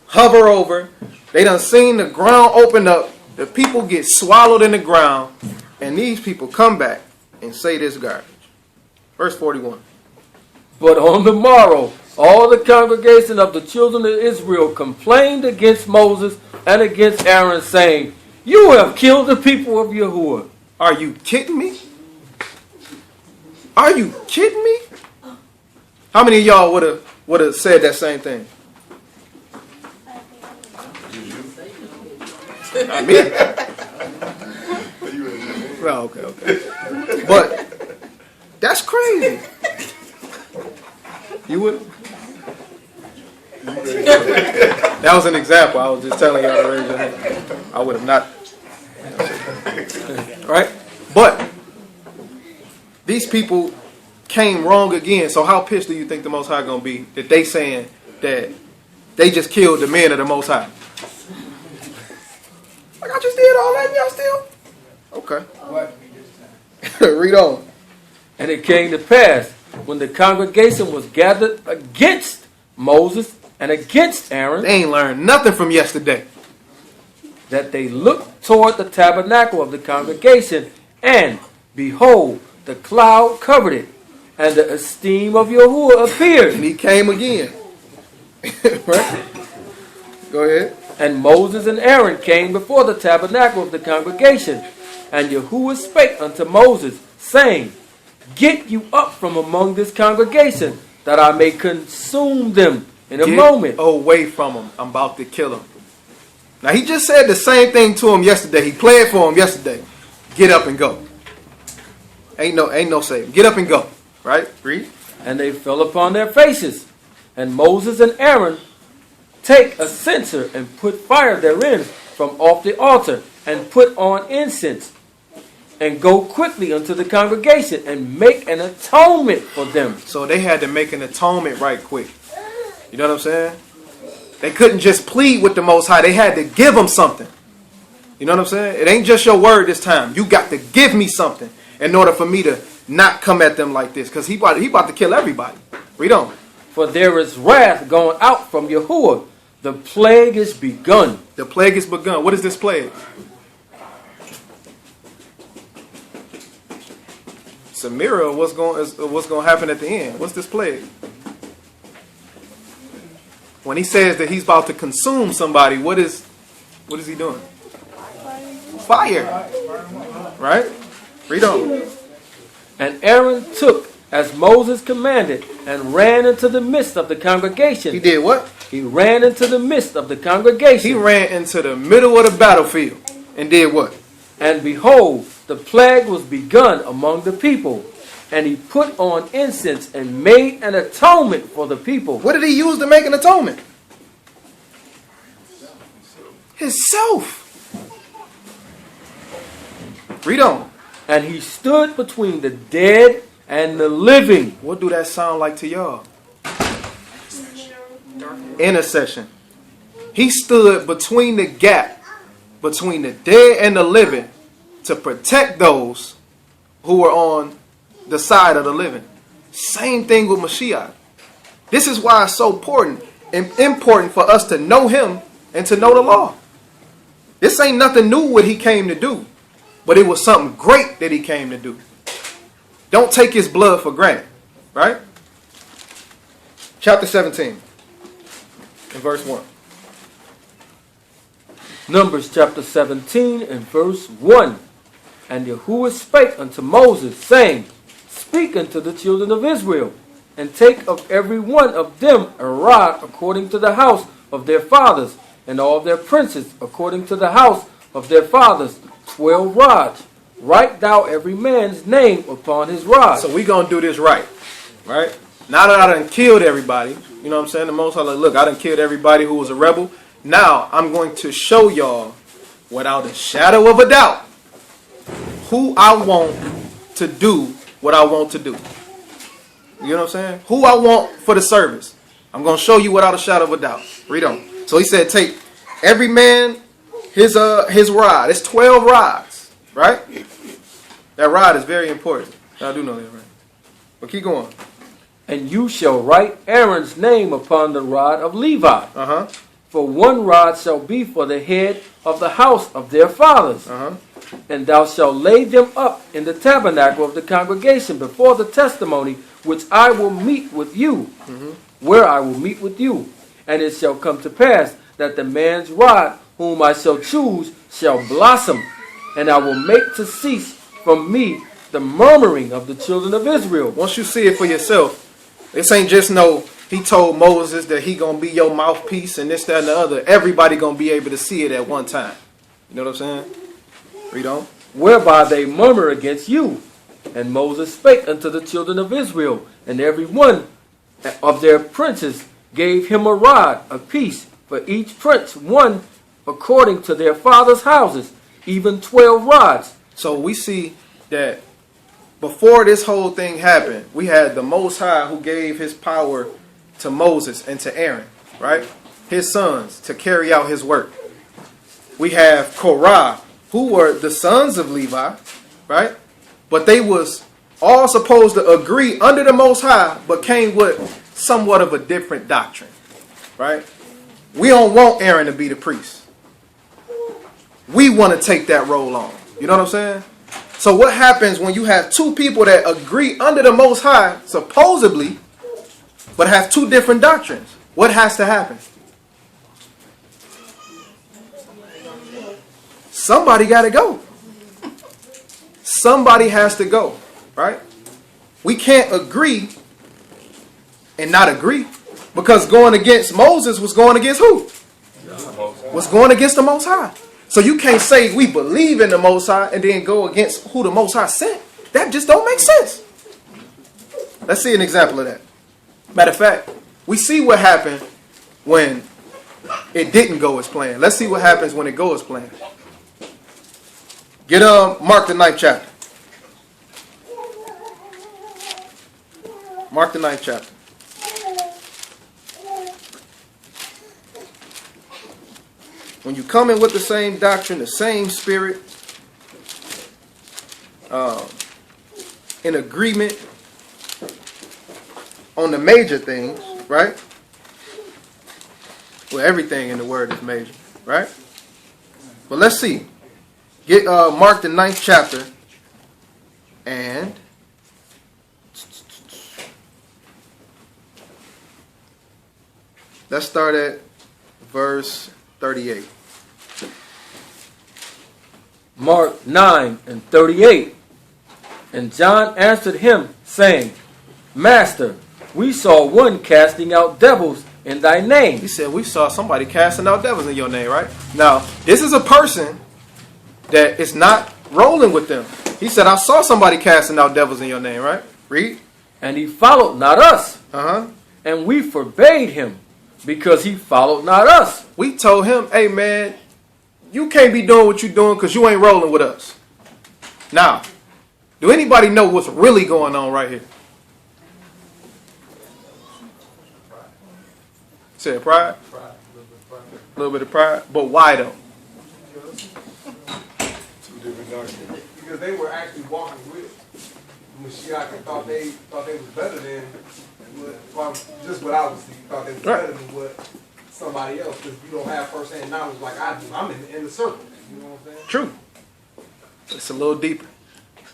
hover over. They done seen the ground open up. The people get swallowed in the ground. And these people come back and say this garbage. Verse 41. But on the morrow, all the congregation of the children of Israel complained against Moses and against Aaron, saying, you have killed the people of Yahuwah. Are you kidding me? Are you kidding me? How many of y'all would have said that same thing? Not me. Well, okay. But that's crazy. You would? That was an example. I was just telling y'all to raise your hand. I would have not. Right? But these people came wrong again. So how pissed do you think the Most High going to be that they saying that they just killed the men of the Most High? Like, I just did all that and y'all still? Okay. Read on. And it came to pass, when the congregation was gathered against Moses and against Aaron, They ain't learned nothing from yesterday. that they looked toward the tabernacle of the congregation, and behold, the cloud covered it, and the esteem of Yahuwah appeared. And he came again. Right? Go ahead. And Moses and Aaron came before the tabernacle of the congregation, and Yahuwah spake unto Moses, saying, get you up from among this congregation, that I may consume them in a moment. Away from him. I'm about to kill him. Now he just said the same thing to him yesterday. He played for him yesterday. Get up and go. Ain't no saving. Get up and go. Right? Read. And they fell upon their faces. And Moses and Aaron take a censer and put fire therein from off the altar, and put on incense, and go quickly unto the congregation and make an atonement for them. So they had to make an atonement right quick. You know what I'm saying? They couldn't just plead with the Most High. They had to give him something. You know what I'm saying? It ain't just your word this time. You got to give me something in order for me to not come at them like this. Because he about to kill everybody. Read on. For there is wrath going out from Yahuwah. The plague is begun. The plague is begun. What is this plague? a mirror of what's going to happen at the end. What's this plague? When he says that he's about to consume somebody, what is he doing? Fire. Right? Read on. And Aaron took as Moses commanded and ran into the midst of the congregation. He did what? He ran into the midst of the congregation. He ran into the middle of the battlefield and did what? And behold, the plague was begun among the people. And he put on incense and made an atonement for the people. What did he use to make an atonement? Himself. Read on. And he stood between the dead and the living. What do that sound like to y'all? Intercession. He stood between the gap between the dead and the living to protect those who were on the side of the living. Same thing with Mashiach. This is why it's so important for us to know him and to know the law. This ain't nothing new what he came to do, but it was something great that he came to do. Don't take his blood for granted, right? Chapter 17 and verse 1. Numbers chapter 17 and verse 1. And Yahuwah spake unto Moses, saying, Speak unto the children of Israel, and take of every one of them a rod according to the house of their fathers, and all their princes according to the house of their fathers, 12 rods. Write thou every man's name upon his rod. So we gonna do this right? Now that I done killed everybody, you know what I'm saying? The Most High, like, look, I done killed everybody who was a rebel. Now I'm going to show y'all, without a shadow of a doubt, who I want to do what I want to do. You know what I'm saying? Who I want for the service. I'm going to show you without a shadow of a doubt. Read on. So he said, take every man his rod. It's 12 rods, right? That rod is very important. I do know that, right? But keep going. And you shall write Aaron's name upon the rod of Levi. For one rod shall be for the head of the house of their fathers. And thou shalt lay them up in the tabernacle of the congregation before the testimony, which I will meet with you, where I will meet with you. And it shall come to pass that the man's rod whom I shall choose shall blossom, and I will make to cease from me the murmuring of the children of Israel. Once you see it for yourself, this ain't just he told Moses that he gonna be your mouthpiece and this, that, and the other. Everybody gonna be able to see it at one time. You know what I'm saying? Read on. Whereby they murmur against you. And Moses spake unto the children of Israel, and every one of their princes gave him a rod apiece, for each prince one according to their fathers' houses, even 12 rods. So we see that before this whole thing happened, we had the Most High who gave his power to Moses and to Aaron, right? His sons, to carry out his work. We have Korah, who were the sons of Levi, right? But they was all supposed to agree under the Most High, but came with somewhat of a different doctrine, right? We don't want Aaron to be the priest. We want to take that role on. You know what I'm saying? So what happens when you have two people that agree under the Most High, supposedly, but have two different doctrines? What has to happen? Somebody got to go. Somebody has to go, right? We can't agree and not agree, because going against Moses was going against who? Was going against the Most High. So you can't say we believe in the Most High and then go against who the Most High sent. That just don't make sense. Let's see an example of that. Matter of fact, we see what happened when it didn't go as planned. Let's see what happens when it goes as planned. Get Mark the 9th chapter. Mark the 9th chapter. When you come in with the same doctrine, the same spirit, in agreement on the major things, right? Well, everything in the word is major, right? But let's see. Get Mark the 9th chapter and Let's start at verse 38. Mark 9 and 38. And John answered him, saying, Master, we saw one casting out devils in thy name. He said, we saw somebody casting out devils in your name, right? Now, this is a person that is not rolling with them. He said, I saw somebody casting out devils in your name, right? Read. And he followed not us. Uh-huh. And we forbade him, because he followed not us. We told him, hey, man, you can't be doing what you're doing because you ain't rolling with us. Now, do anybody know what's really going on right here? Say pride? Pride. A little bit of pride. But why though? Two different doctrines. Because they were actually walking with Mashiach and thought they was better than just what I was thinking. Thought they was better than what somebody else, because you don't have first-hand knowledge like I do. I'm in the circle. You know what I'm saying? True. It's a little deeper.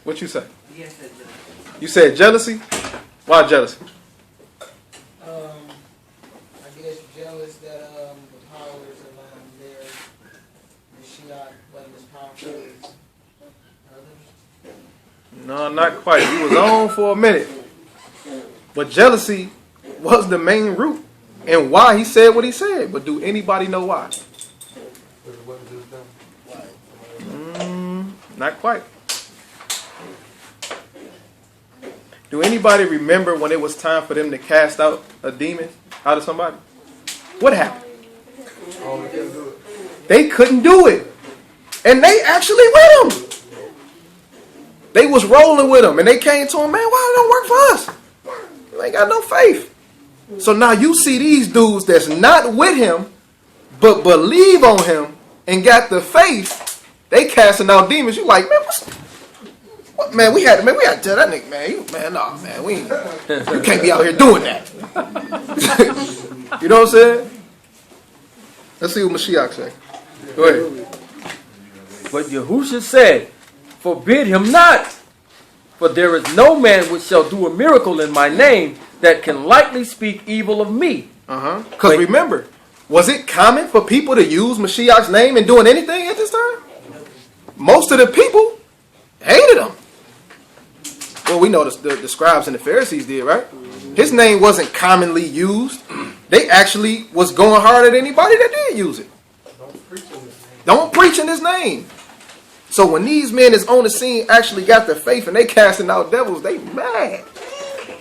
What you say? Yes, it does. You said jealousy? Why jealousy? I guess jealous that the powers of their Mashiach wasn't as powerful as others. No, not quite. He was on for a minute. But jealousy was the main root and why he said what he said. But do anybody know why? Because it wasn't just them. Not quite. Do anybody remember when it was time for them to cast out a demon out of somebody? What happened? Oh, they couldn't do it. They couldn't do it. And they actually with him. They was rolling with him. And they came to him, man, why it don't work for us? You ain't got no faith. So now you see these dudes that's not with him, but believe on him and got the faith. They casting out demons. You like, man, what, man, we had to tell that nigga, man, you can't be out here doing that. You know what I'm saying? Let's see what Mashiach say. Go ahead. But Yahusha said, Forbid him not, for there is no man which shall do a miracle in my name that can lightly speak evil of me. Because remember, was it common for people to use Mashiach's name and doing anything at this time? Most of the people hated him. Well, we know the scribes and the Pharisees did, right? His name wasn't commonly used. They actually was going hard at anybody that did use it. Don't preach in his name. So when these men is on the scene actually got the faith and they casting out devils, they mad.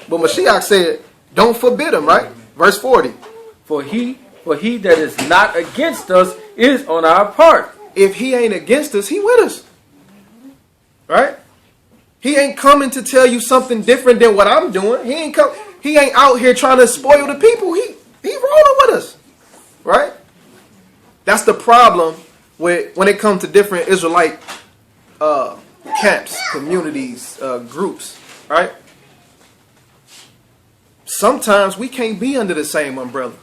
But Mashiach said, don't forbid them, right? Verse 40. For he that is not against us is on our part. If he ain't against us, he with us. Right? He ain't coming to tell you something different than what I'm doing. He ain't out here trying to spoil the people. He rolling with us. Right? That's the problem with when it comes to different Israelite camps, communities, groups. Right? Sometimes we can't be under the same umbrella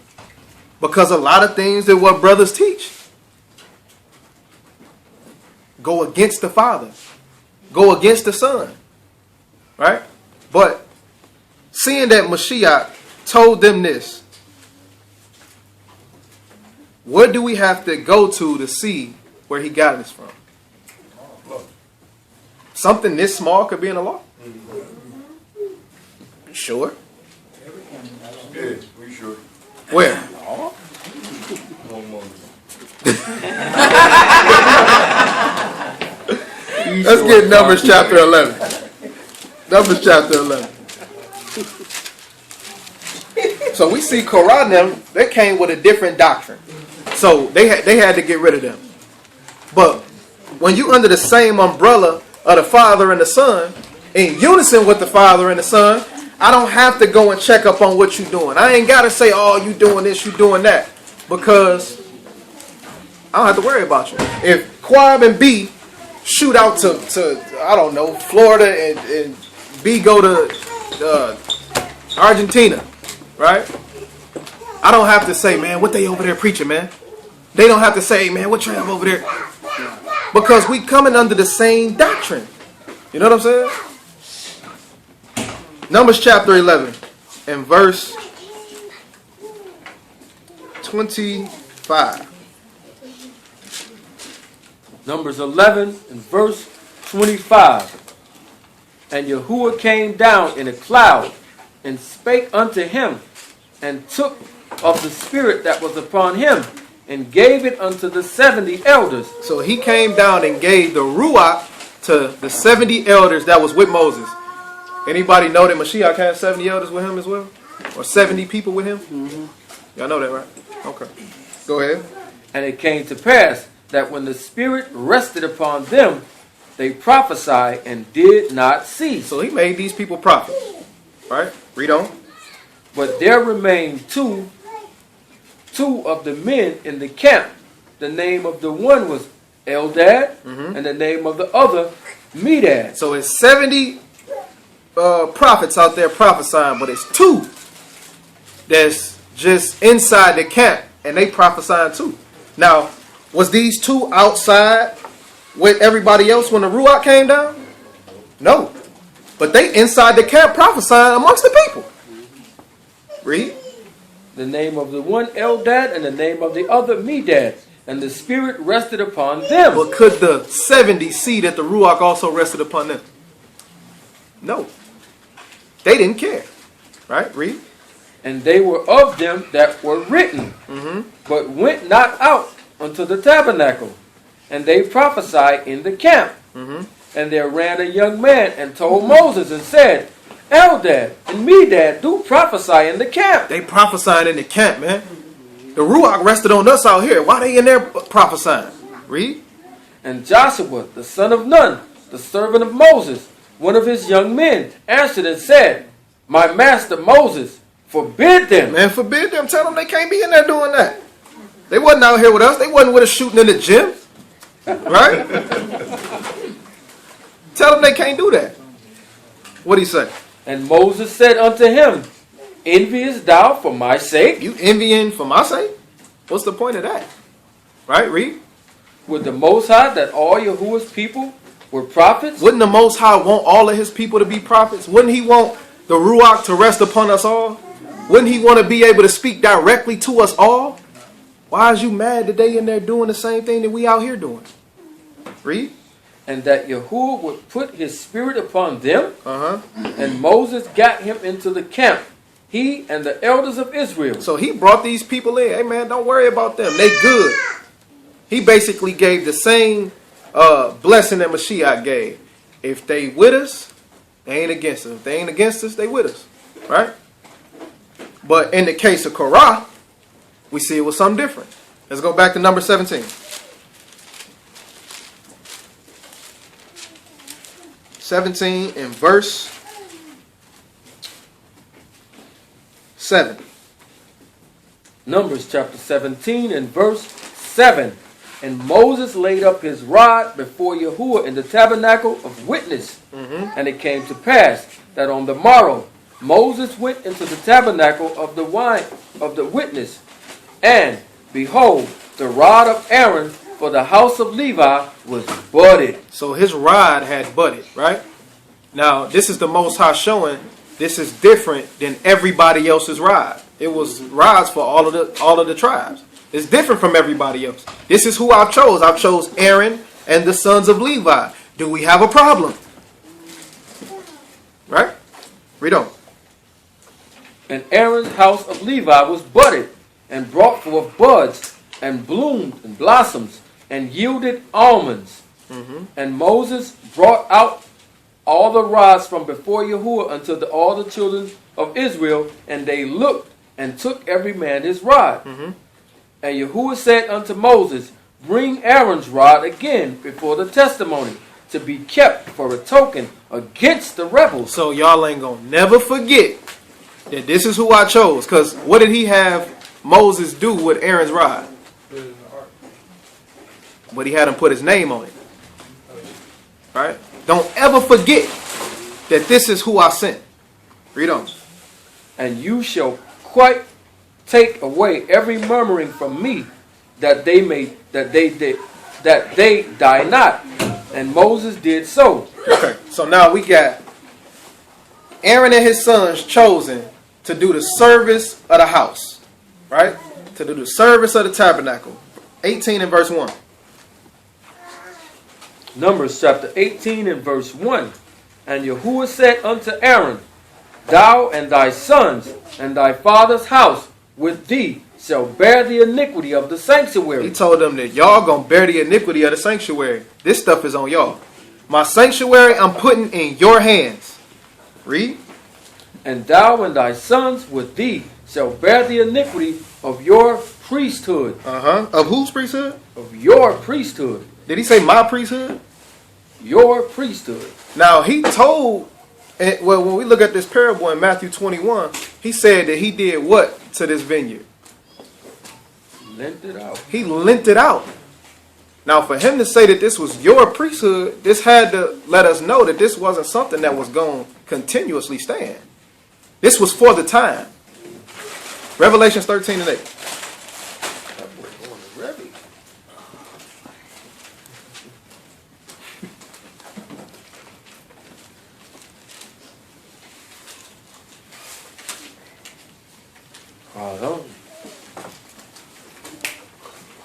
because a lot of things that what brothers teach go against the Father, go against the Son, right? But seeing that Mashiach told them this, what do we have to go to see where he got this from? Something this small could be in the law? Sure. Yeah, we sure. Where? Let's get Numbers chapter 11. Numbers chapter 11. So we see Korah and them, they came with a different doctrine. So they had to get rid of them. But when you under the same umbrella of the Father and the Son, in unison with the Father and the Son, I don't have to go and check up on what you're doing. I ain't got to say, oh, you doing this, you doing that. Because I don't have to worry about you. If Quab and B shoot out to I don't know, Florida and B go to Argentina, right? I don't have to say, man, what they over there preaching, man. They don't have to say, man, what you have over there? Because we coming under the same doctrine. You know what I'm saying? Numbers chapter 11 and verse 25. Numbers 11 and verse 25. And Yahuwah came down in a cloud, and spake unto him, and took of the spirit that was upon him, and gave it unto the 70 elders. So he came down and gave the Ruach to the 70 elders that was with Moses. Anybody know that Mashiach had 70 elders with him as well? Or 70 people with him? Y'all know that, right? Okay. Go ahead. And it came to pass that when the spirit rested upon them, they prophesied and did not cease. So he made these people prophets. Right? Read on. But there remained two of the men in the camp. The name of the one was Eldad, and the name of the other Medad. So it's 70 prophets out there prophesying, but it's 2 that's just inside the camp, and they prophesying too. Now, was these 2 outside with everybody else when the Ruach came down? No. But they inside the camp prophesying amongst the people. Read. The name of the one Eldad, and the name of the other Medad. And the spirit rested upon them. But could the 70 see that the Ruach also rested upon them? No. They didn't care. Right? Read. And they were of them that were written, but went not out unto the tabernacle. And they prophesied in the camp. And there ran a young man and told Moses and said, Eldad and Medad do prophesy in the camp. They prophesying in the camp, man. The Ruach rested on us out here. Why they in there prophesying? Read. And Joshua, the son of Nun, the servant of Moses, one of his young men, answered and said, My master Moses, forbid them. Man, forbid them. Tell them they can't be in there doing that. They wasn't out here with us. They wasn't with us shooting in the gym. Right? Tell them they can't do that. What'd he say? And Moses said unto him, Enviest thou for my sake? You envying for my sake? What's the point of that? Right? Read. Would the Most High that all Yahuwah's people were prophets? Wouldn't the Most High want all of his people to be prophets? Wouldn't he want the Ruach to rest upon us all? Wouldn't he want to be able to speak directly to us all? Why is you mad that they in there doing the same thing that we out here doing? Read. And that Yahuwah would put his spirit upon them. And Moses got him into the camp, he and the elders of Israel. So he brought these people in. Hey man, don't worry about them. They good. He basically gave the same blessing that Mashiach gave. If they with us, they ain't against us. If they ain't against us, they with us. Right? But in the case of Korah, we see it was something different. Let's go back to number 17. 17 in verse 7. Numbers chapter 17 and verse 7. And Moses laid up his rod before Yahuwah in the tabernacle of witness. And it came to pass that on the morrow Moses went into the tabernacle of the witness. And behold, the rod of Aaron for the house of Levi was budded. So his rod had budded, right? Now, this is the Most High showing this is different than everybody else's rod. It was rods for all of the tribes. It's different from everybody else. This is who I chose. I chose Aaron and the sons of Levi. Do we have a problem? Right? Read on. And Aaron's house of Levi was budded, and brought forth buds, and bloomed, and blossoms, and yielded almonds. And Moses brought out all the rods from before Yahuwah unto all the children of Israel, and they looked, and took every man his rod. And Yahuwah said unto Moses, Bring Aaron's rod again before the testimony, to be kept for a token against the rebels. So y'all ain't gonna never forget that this is who I chose. Because what did he have Moses do with Aaron's rod? But he had him put his name on it. Right? Don't ever forget that this is who I sent. Read on. And you shall quite take away every murmuring from me, that they die not. And Moses did so. Okay, so now we got Aaron and his sons chosen to do the service of the house, right? to do the service of the tabernacle. 18 and verse 1. Numbers chapter 18 and verse 1. And Yahuwah said unto Aaron, Thou and thy sons and thy father's house with thee shall bear the iniquity of the sanctuary. He told them that y'all gonna bear the iniquity of the sanctuary. This stuff is on y'all. My sanctuary I'm putting in your hands. Read. And thou and thy sons with thee shall bear the iniquity of your priesthood. Of whose priesthood? Of your priesthood. Did he say my priesthood? Your priesthood. Now he told, well, when we look at this parable in Matthew 21, he said that he did what to this vineyard? Lent it out. He lent it out. Now for him to say that this was your priesthood, this had to let us know that this wasn't something that was going to continuously stand. This was for the time. Revelations 13 and 8. That boy going to Rebbe.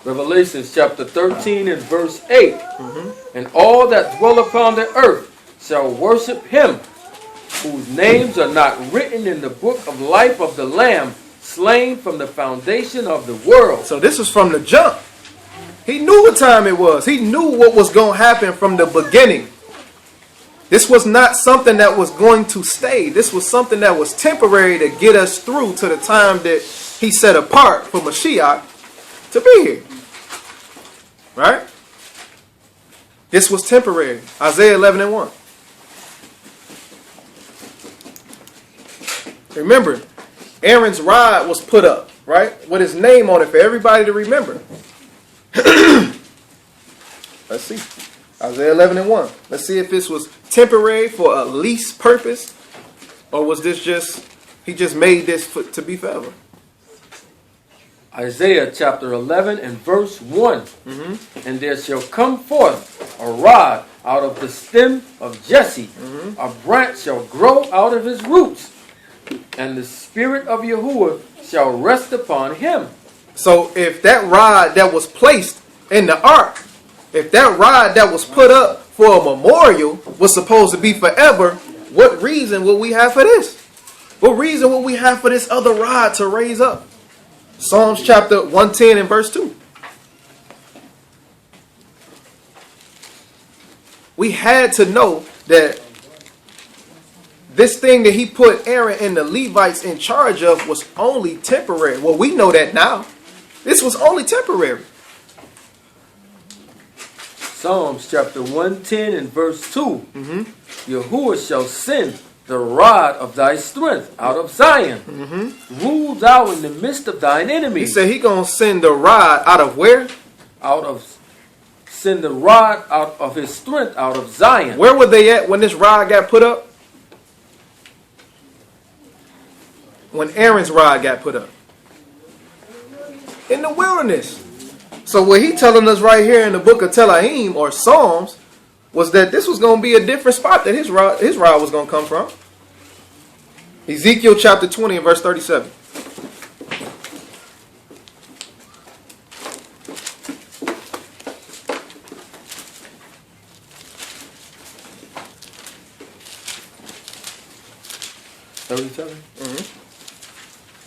Revelations chapter 13 and verse 8. And all that dwell upon the earth shall worship him, whose names are not written in the book of life of the Lamb, slain from the foundation of the world. So this was from the jump. He knew what time it was. He knew what was going to happen from the beginning. This was not something that was going to stay. This was something that was temporary to get us through to the time that he set apart for Mashiach to be here. Right? This was temporary. Isaiah 11 and 1. Remember, Aaron's rod was put up, right? With his name on it for everybody to remember. Let's see. Isaiah 11 and 1. Let's see if this was temporary for a lease purpose, or was this just, he just made this to be forever. Isaiah chapter 11 and verse 1. And there shall come forth a rod out of the stem of Jesse. A branch shall grow out of his roots. And the spirit of Yahuwah shall rest upon him. So if that rod that was placed in the ark, if that rod that was put up for a memorial was supposed to be forever, what reason would we have for this? What reason would we have for this other rod to raise up? Psalms chapter 110 and verse 2. We had to know that this thing that he put Aaron and the Levites in charge of was only temporary. Well, we know that now. This was only temporary. Psalms chapter 110 and verse 2. Yahuwah shall send the rod of thy strength out of Zion. Rule thou in the midst of thine enemies. He said he gonna send the rod out of where? Send the rod out of his strength out of Zion. Where were they at when this rod got put up? When Aaron's rod got put up? In the wilderness. So what he telling us right here in the book of Telahim or Psalms was that this was going to be a different spot that his rod was going to come from. Ezekiel chapter 20 and verse 37.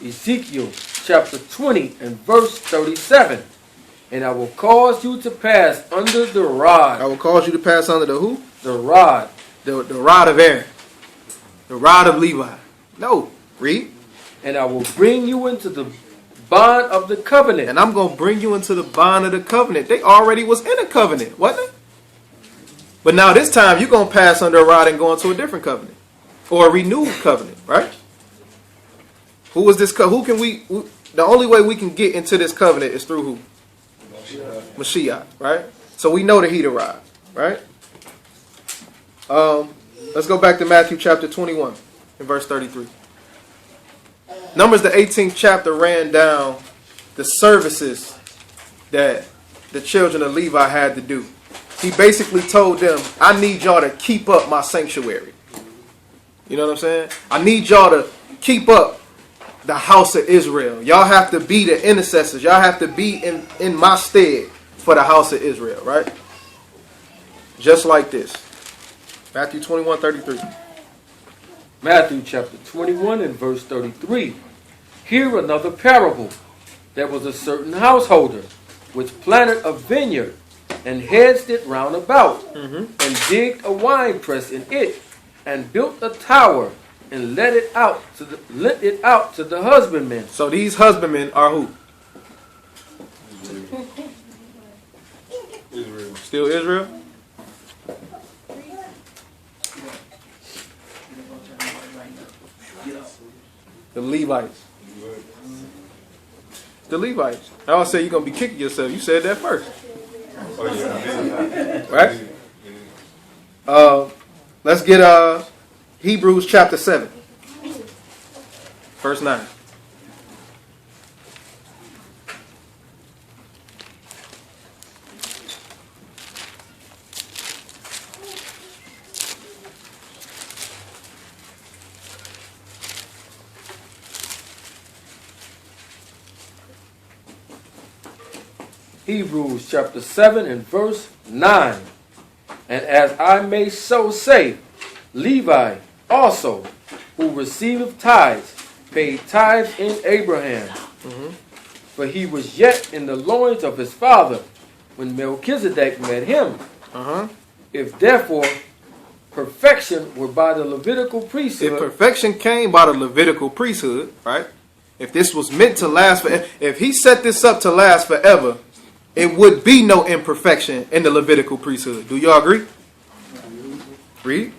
Ezekiel chapter 20 and verse 37. And I will cause you to pass under the rod. I will cause you to pass under the who? The rod. The rod of Aaron. The rod of Levi. No. Read. And I will bring you into the bond of the covenant. And I'm going to bring you into the bond of the covenant. They already was in a covenant, wasn't it? But now this time you're going to pass under a rod and go into a different covenant. Or a renewed covenant, right? Who was this? The only way we can get into this covenant is through who? Mashiach, right? So we know that he the rod, right? Let's go back to Matthew chapter 21 and verse 33. Numbers the 18th chapter ran down the services that the children of Levi had to do. He basically told them, I need y'all to keep up my sanctuary. You know what I'm saying? I need y'all to keep up the house of Israel. Y'all have to be the intercessors. Y'all have to be in my stead for the house of Israel, right? Just like this. Matthew 21:33. Matthew chapter 21 and verse 33. Hear another parable. There was a certain householder which planted a vineyard and hedged it round about, and digged a winepress in it, and built a tower, and lent it out to the husbandmen. So these husbandmen are who? Israel. Still Israel? The Levites. The Levites. I always say you're going to be kicking yourself. You said that first. Oh, yeah. Right? Let's get Hebrews chapter 7. Verse 9. Hebrews chapter 7 and verse 9. And as I may so say, Levi also, who receiveth tithes, paid tithes in Abraham. For he was yet in the loins of his father when Melchizedek met him. If therefore perfection were by the Levitical priesthood. If perfection came by the Levitical priesthood, right? If this was meant to last forever, if he set this up to last forever, it would be no imperfection in the Levitical priesthood. Do y'all agree? Read.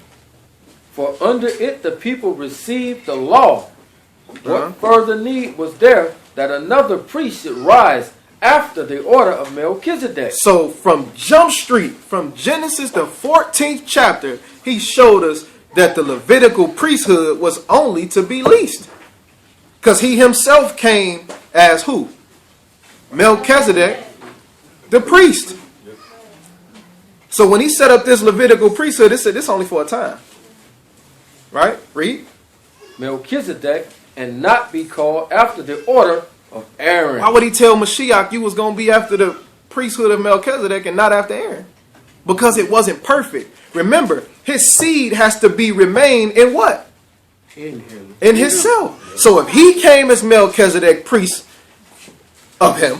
For under it the people received the law. What further need was there that another priest should rise after the order of Melchizedek? So from Jump Street, from Genesis the 14th chapter, he showed us that the Levitical priesthood was only to be leased. Because he himself came as who? Melchizedek, the priest. So when he set up this Levitical priesthood, it said this only for a time. Right? Read. Melchizedek, and not be called after the order of Aaron. Why would he tell Mashiach you was going to be after the priesthood of Melchizedek and not after Aaron? Because it wasn't perfect. Remember, his seed has to be remain in what? In him. In himself. So if he came as Melchizedek, priest of him,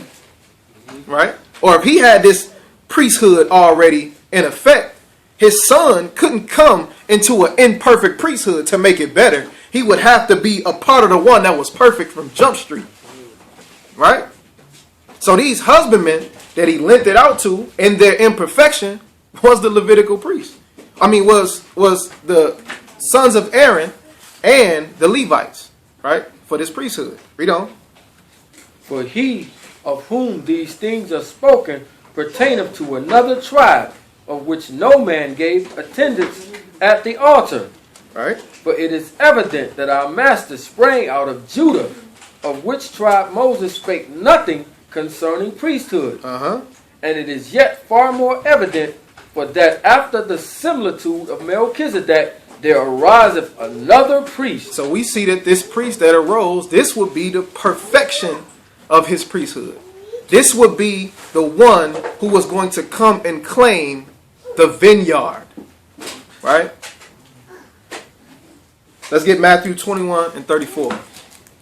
right? Or if he had this priesthood already in effect, his son couldn't come into an imperfect priesthood to make it better. He would have to be a part of the one that was perfect from Jump Street. Right? So these husbandmen that he lent it out to in their imperfection was the Levitical priest. Was the sons of Aaron and the Levites, right? For this priesthood. Read on. For he of whom these things are spoken pertaineth to another tribe, of which no man gave attendance at the altar. Right. For it is evident that our master sprang out of Judah, of which tribe Moses spake nothing concerning priesthood. And it is yet far more evident, for that after the similitude of Melchizedek there ariseth another priest. So we see that this priest that arose, this would be the perfection of his priesthood. This would be the one who was going to come and claim the vineyard. Right? Let's get Matthew 21 and 34.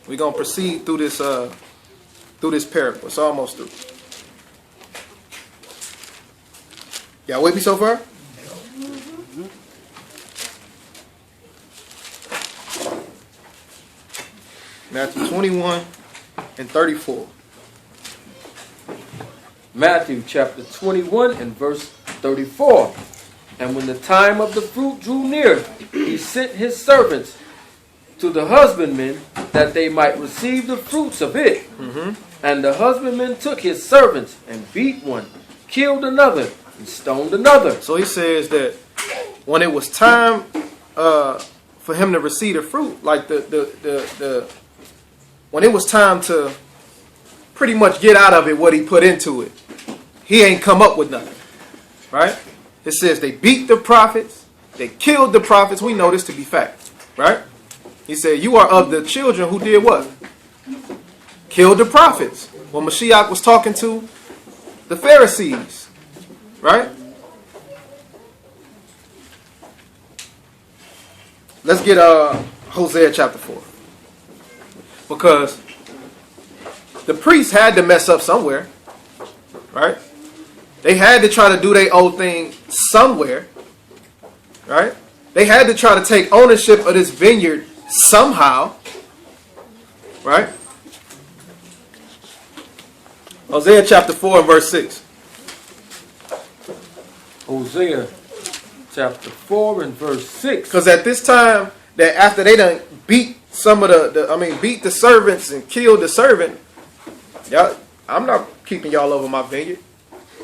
We're going to proceed through this parable. It's almost through. Y'all with me so far? Matthew 21 and 34. Matthew chapter 21 and verse 34. And when the time of the fruit drew near, he sent his servants to the husbandmen that they might receive the fruits of it. And the husbandman took his servants and beat one, killed another, and stoned another. So he says that when it was time for him to receive the fruit, like when it was time to pretty much get out of it what he put into it, he ain't come up with nothing. Right? It says they beat the prophets, they killed the prophets. We know this to be fact. Right? He said, you are of the children who did what? killed the prophets when Mashiach was talking to the Pharisees, right? Let's get Hosea chapter 4. Because the priests had to mess up somewhere, right? They had to try to do their own thing somewhere, right? They had to try to take ownership of this vineyard somehow, right? Hosea chapter 4 and verse 6. Hosea chapter 4 and verse 6. Because at this time, that after they done beat some of beat the servants and killed the servant, y'all, I'm not keeping y'all over my vineyard.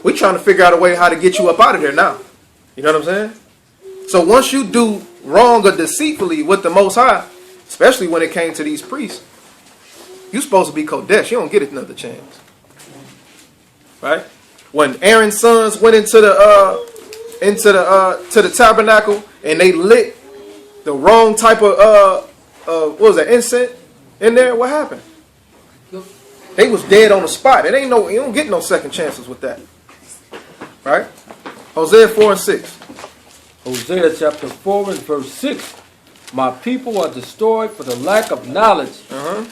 We trying to figure out a way how to get you up out of there now. You know what I'm saying? So once you do wrong or deceitfully with the Most High, especially when it came to these priests, you supposed to be Kodesh. You don't get another chance. Right? When Aaron's sons went into the tabernacle and they lit the wrong type of what was that, incense in there, what happened? They was dead on the spot. You don't get no second chances with that. Right? Hosea 4 and 6. Hosea chapter 4 and verse 6. My people are destroyed for the lack of knowledge,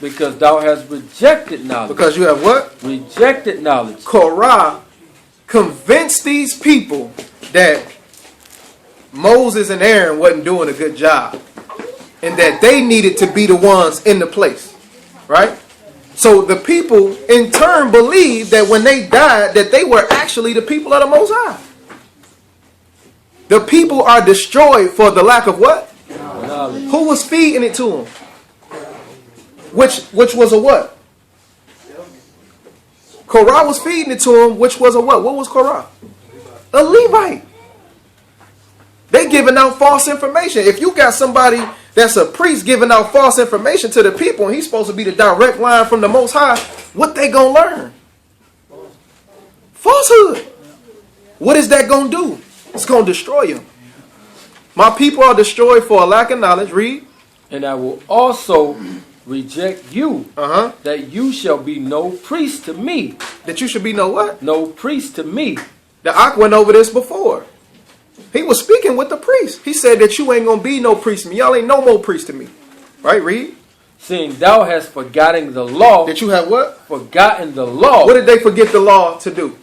because thou hast rejected knowledge. Because you have what? Rejected knowledge. Korah convinced these people that Moses and Aaron wasn't doing a good job, and that they needed to be the ones in the place. Right? So the people in turn believed that when they died, that they were actually the people of the Most High. The people are destroyed for the lack of what? Knowledge. Who was feeding it to them? Which was a what? Korah was feeding it to them, which was a what? What was Korah? A Levite. They giving out false information. If you got somebody that's a priest giving out false information to the people, and he's supposed to be the direct line from the Most High, what they gonna learn? Falsehood. What is that gonna do? It's gonna destroy you. My people are destroyed for a lack of knowledge. Read. And I will also reject you, that you shall be no priest to me. That you should be no what? No priest to me. The Ak went over this before. He was speaking with the priest. He said that you ain't going to be no priest to me. Y'all ain't no more priest to me. Right, read. Seeing thou hast forgotten the law. That you have what? Forgotten the law. What did they forget the law to do?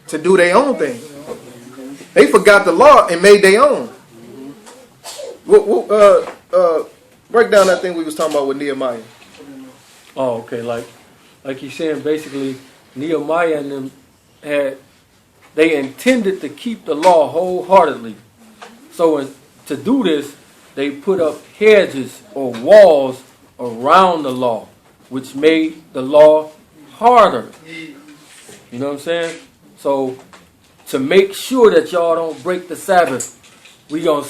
To do their own thing. They forgot the law and made their own. Break down that thing we was talking about with Nehemiah. Oh, okay. Like you're saying, basically, Nehemiah and them they intended to keep the law wholeheartedly. So to do this, they put up hedges or walls around the law, which made the law harder. You know what I'm saying? So to make sure that y'all don't break the Sabbath, we gonna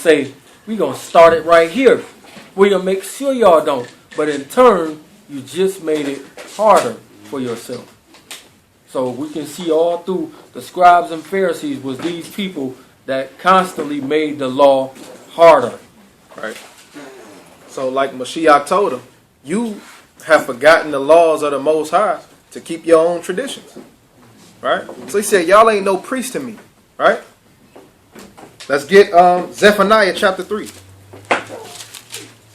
start it right here. We're gonna make sure y'all don't. But in turn, you just made it harder for yourself. So we can see all through the scribes and Pharisees was these people that constantly made the law harder. Right. So like Mashiach told them, you have forgotten the laws of the Most High to keep your own traditions. Right? So he said, y'all ain't no priest to me. Right? Let's get Zephaniah chapter 3.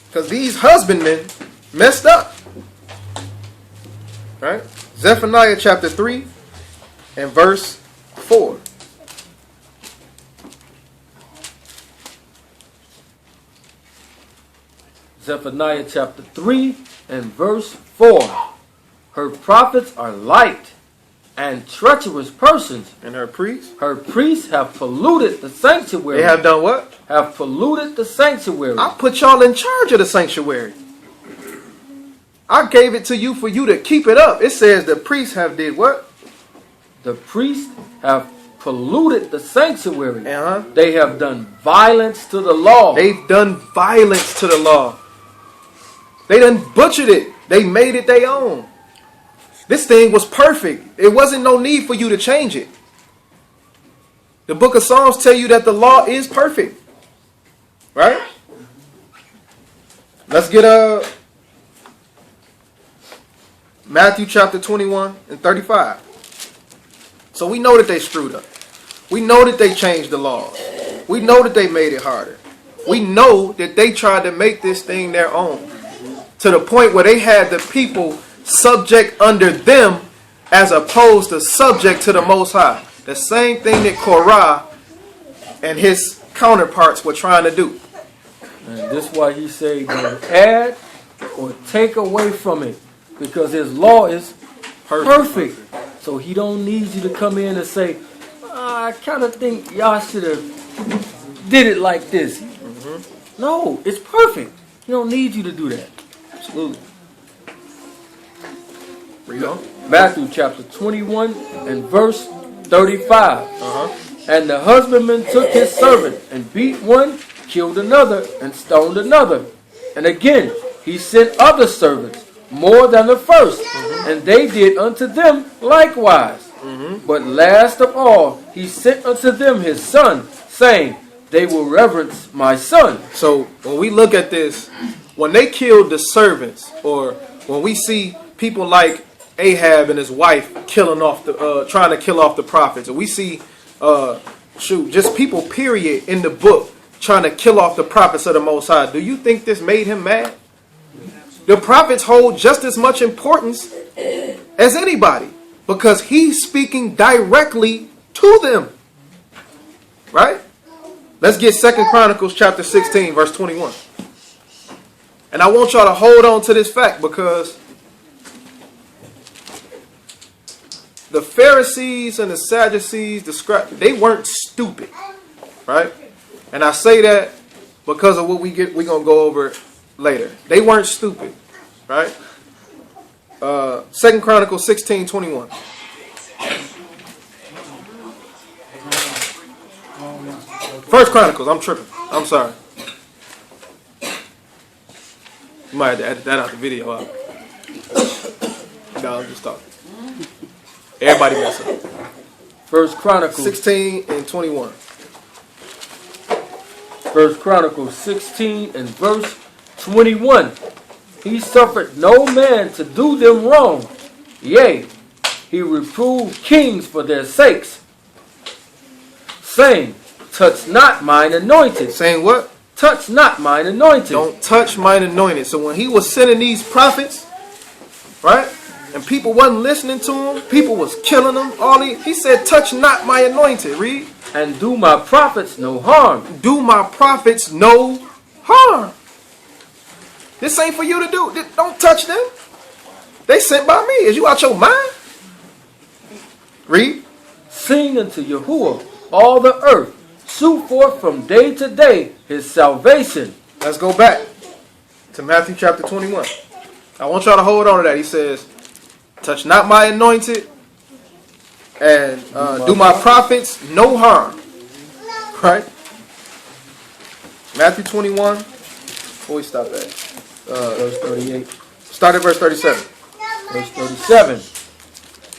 Because these husbandmen messed up. Right? Zephaniah chapter 3 and verse 4. Zephaniah chapter 3 and verse 4. Her prophets are light and treacherous persons. And her priests? Her priests have polluted the sanctuary. They have done what? Have polluted the sanctuary. I put y'all in charge of the sanctuary. I gave it to you for you to keep it up. It says the priests have did what? The priests have polluted the sanctuary. Uh-huh. They have done violence to the law. They've done violence to the law. They done butchered it. They made it their own. This thing was perfect. It wasn't no need for you to change it. The book of Psalms tell you that the law is perfect. Right? Let's get Matthew chapter 21 and 35. So we know that they screwed up. We know that they changed the laws. We know that they made it harder. We know that they tried to make this thing their own, to the point where they had the people subject under them as opposed to subject to the Most High. The same thing that Korah and his counterparts were trying to do. And this is why he said, don't add or take away from it, because his law is perfect. So he don't need you to come in and say, I kind of think y'all should have did it like this. No, it's perfect. He don't need you to do that. Absolutely. Read on. Matthew chapter 21 and verse 35. And the husbandman took his servant and beat one, killed another, and stoned another. And again he sent other servants, more than the first, and they did unto them likewise. But last of all he sent unto them his son, saying, they will reverence my son. So when we look at this, when they killed the servants, or when we see people like Ahab and his wife killing off the trying to kill off the prophets, or we see just people period in the book trying to kill off the prophets of the Most High, do you think this made him mad? The prophets hold just as much importance as anybody, because he's speaking directly to them. Right? Let's get 2 Chronicles chapter 16, verse 21. And I want y'all to hold on to this fact, because the Pharisees and the Sadducees, they weren't stupid. Right? And I say that because of what we're going to go over later. They weren't stupid. Right? 2 Chronicles 16, 21. First Chronicles, I'm tripping. I'm sorry. You might have to edit that out the video out. No, I'm just talking. Everybody mess up. First Chronicles 16 and 21. First Chronicles 16 and verse 21. He suffered no man to do them wrong. Yea, he reproved kings for their sakes, saying, touch not mine anointed. Saying what? Touch not mine anointed. Don't touch mine anointed. So when he was sending these prophets, right, and people wasn't listening to him, people was killing them, he said, touch not my anointed. Read. And do my prophets no harm. Do my prophets no harm. This ain't for you to do. Don't touch them. They sent by me. Is you out your mind? Read. Sing unto Yahuwah all the earth. Sue forth from day to day his salvation. Let's go back to Matthew chapter 21. I want y'all to hold on to that. He says, touch not my anointed, and do my prophets no harm. Right? Matthew 21. Before we stop at Verse 38. Start at verse 37. Verse 37.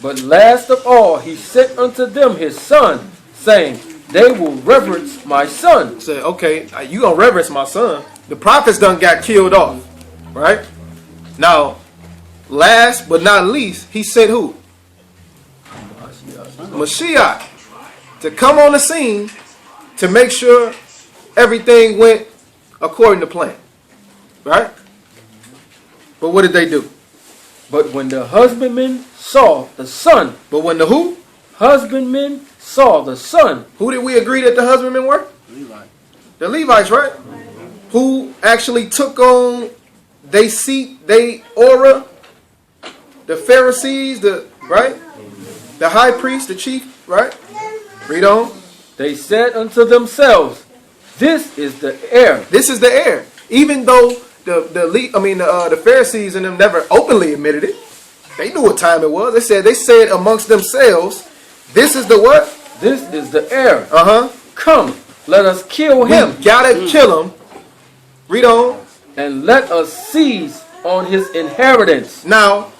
But last of all he sent unto them his son, saying, they will reverence my son. Say, okay, you gonna reverence my son. The prophets done got killed off. Right? Now, last but not least, he sent who? Mashiach. To come on the scene to make sure everything went according to plan. Right? But what did they do? But when the husbandmen saw the son. But when the who? Husbandmen saw the son. Who did we agree that the husbandmen were? Levi. The Levites, right? Who actually took on they seat, they aura, the Pharisees, right? The high priest, the chief, right? Read on. They said unto themselves, this is the heir. This is the heir. Even though the Pharisees and them never openly admitted it. They knew what time it was. They said amongst themselves, this is the what? This is the heir. Uh-huh. Come, let us kill him. We gotta kill him. Read on. And let us seize on his inheritance. Now,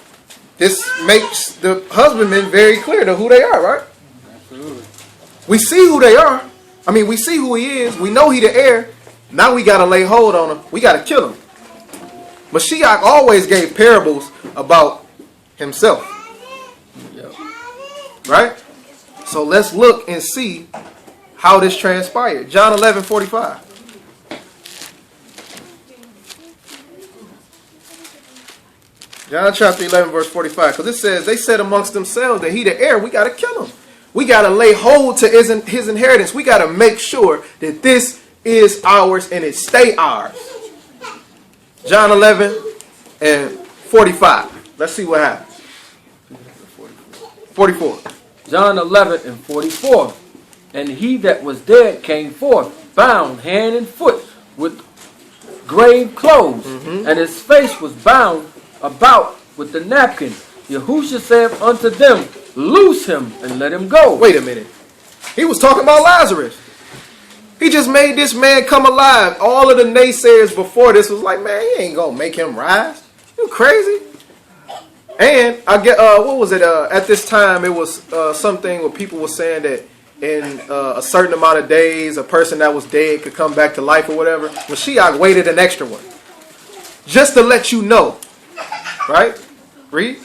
this makes the husbandmen very clear to who they are, right? Absolutely. We see who they are. I mean, we see who he is. We know he the heir. Now we got to lay hold on him. We got to kill him. Mashiach always gave parables about himself. Yep. Right? So let's look and see how this transpired. John 11:45. John chapter 11 verse 45. Because it says, they said amongst themselves that he the heir, we got to kill him. We got to lay hold to his inheritance. We got to make sure that this is ours and it stay ours. John 11 and 45. Let's see what happens. 44. John 11 and 44. And he that was dead came forth, bound hand and foot with grave clothes, and his face was bound about with the napkin. Yahushua said unto them, loose him and let him go. Wait a minute. He was talking about Lazarus. He just made this man come alive. All of the naysayers before this was like, man, he ain't gonna make him rise. You crazy? And I get what was it? At this time, it was something where people were saying that in a certain amount of days, a person that was dead could come back to life or whatever. Mashiach waited an extra one, just to let you know, right? Read.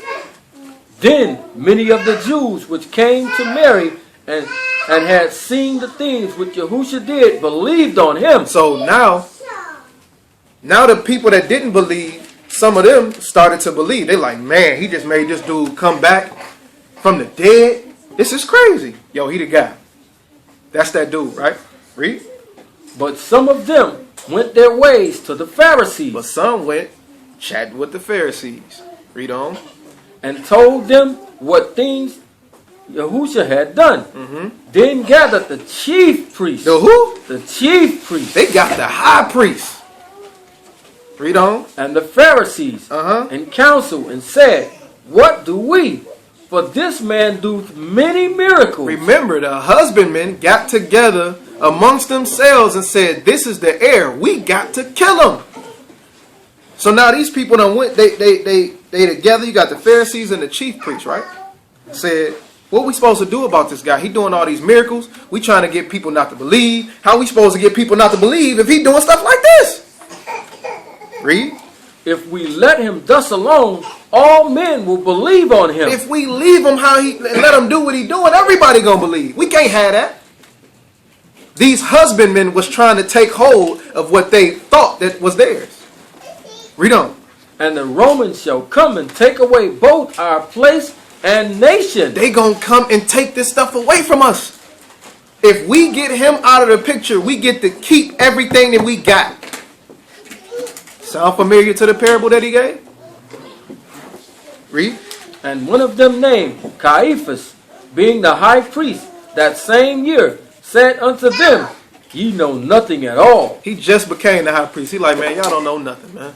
Then many of the Jews which came to Mary and had seen the things which Yahushua did believed on him. So now the people that didn't believe, some of them started to believe. They like, man, he just made this dude come back from the dead. This is crazy. Yo, he the guy. That's that dude, right? Read. But some of them went their ways to the Pharisees. But some went chatting with the Pharisees. Read on. And told them what things Yahushua had done. Then gathered the chief priests. The who? The chief priests. They got the high priest. Read on. And the Pharisees and council and said, what do we? For this man doeth many miracles. Remember, the husbandmen got together amongst themselves and said, this is the heir. We got to kill him. So now these people done went, they together. You got the Pharisees and the chief priests, right? Said, what we supposed to do about this guy? He doing all these miracles. We trying to get people not to believe. How we supposed to get people not to believe if he doing stuff like this? Read. If we let him thus alone, all men will believe on him. If we leave him how he and let him do what he doing, everybody gonna believe. We can't have that. These husbandmen was trying to take hold of what they thought that was theirs. Read on. And the Romans shall come and take away both our place and nation. They gonna come and take this stuff away from us. If we get him out of the picture, we get to keep everything that we got. Sound familiar to the parable that he gave? Read. And one of them named Caiaphas, being the high priest that same year, said unto them, ye know nothing at all. He just became the high priest. He like, man, y'all don't know nothing, man.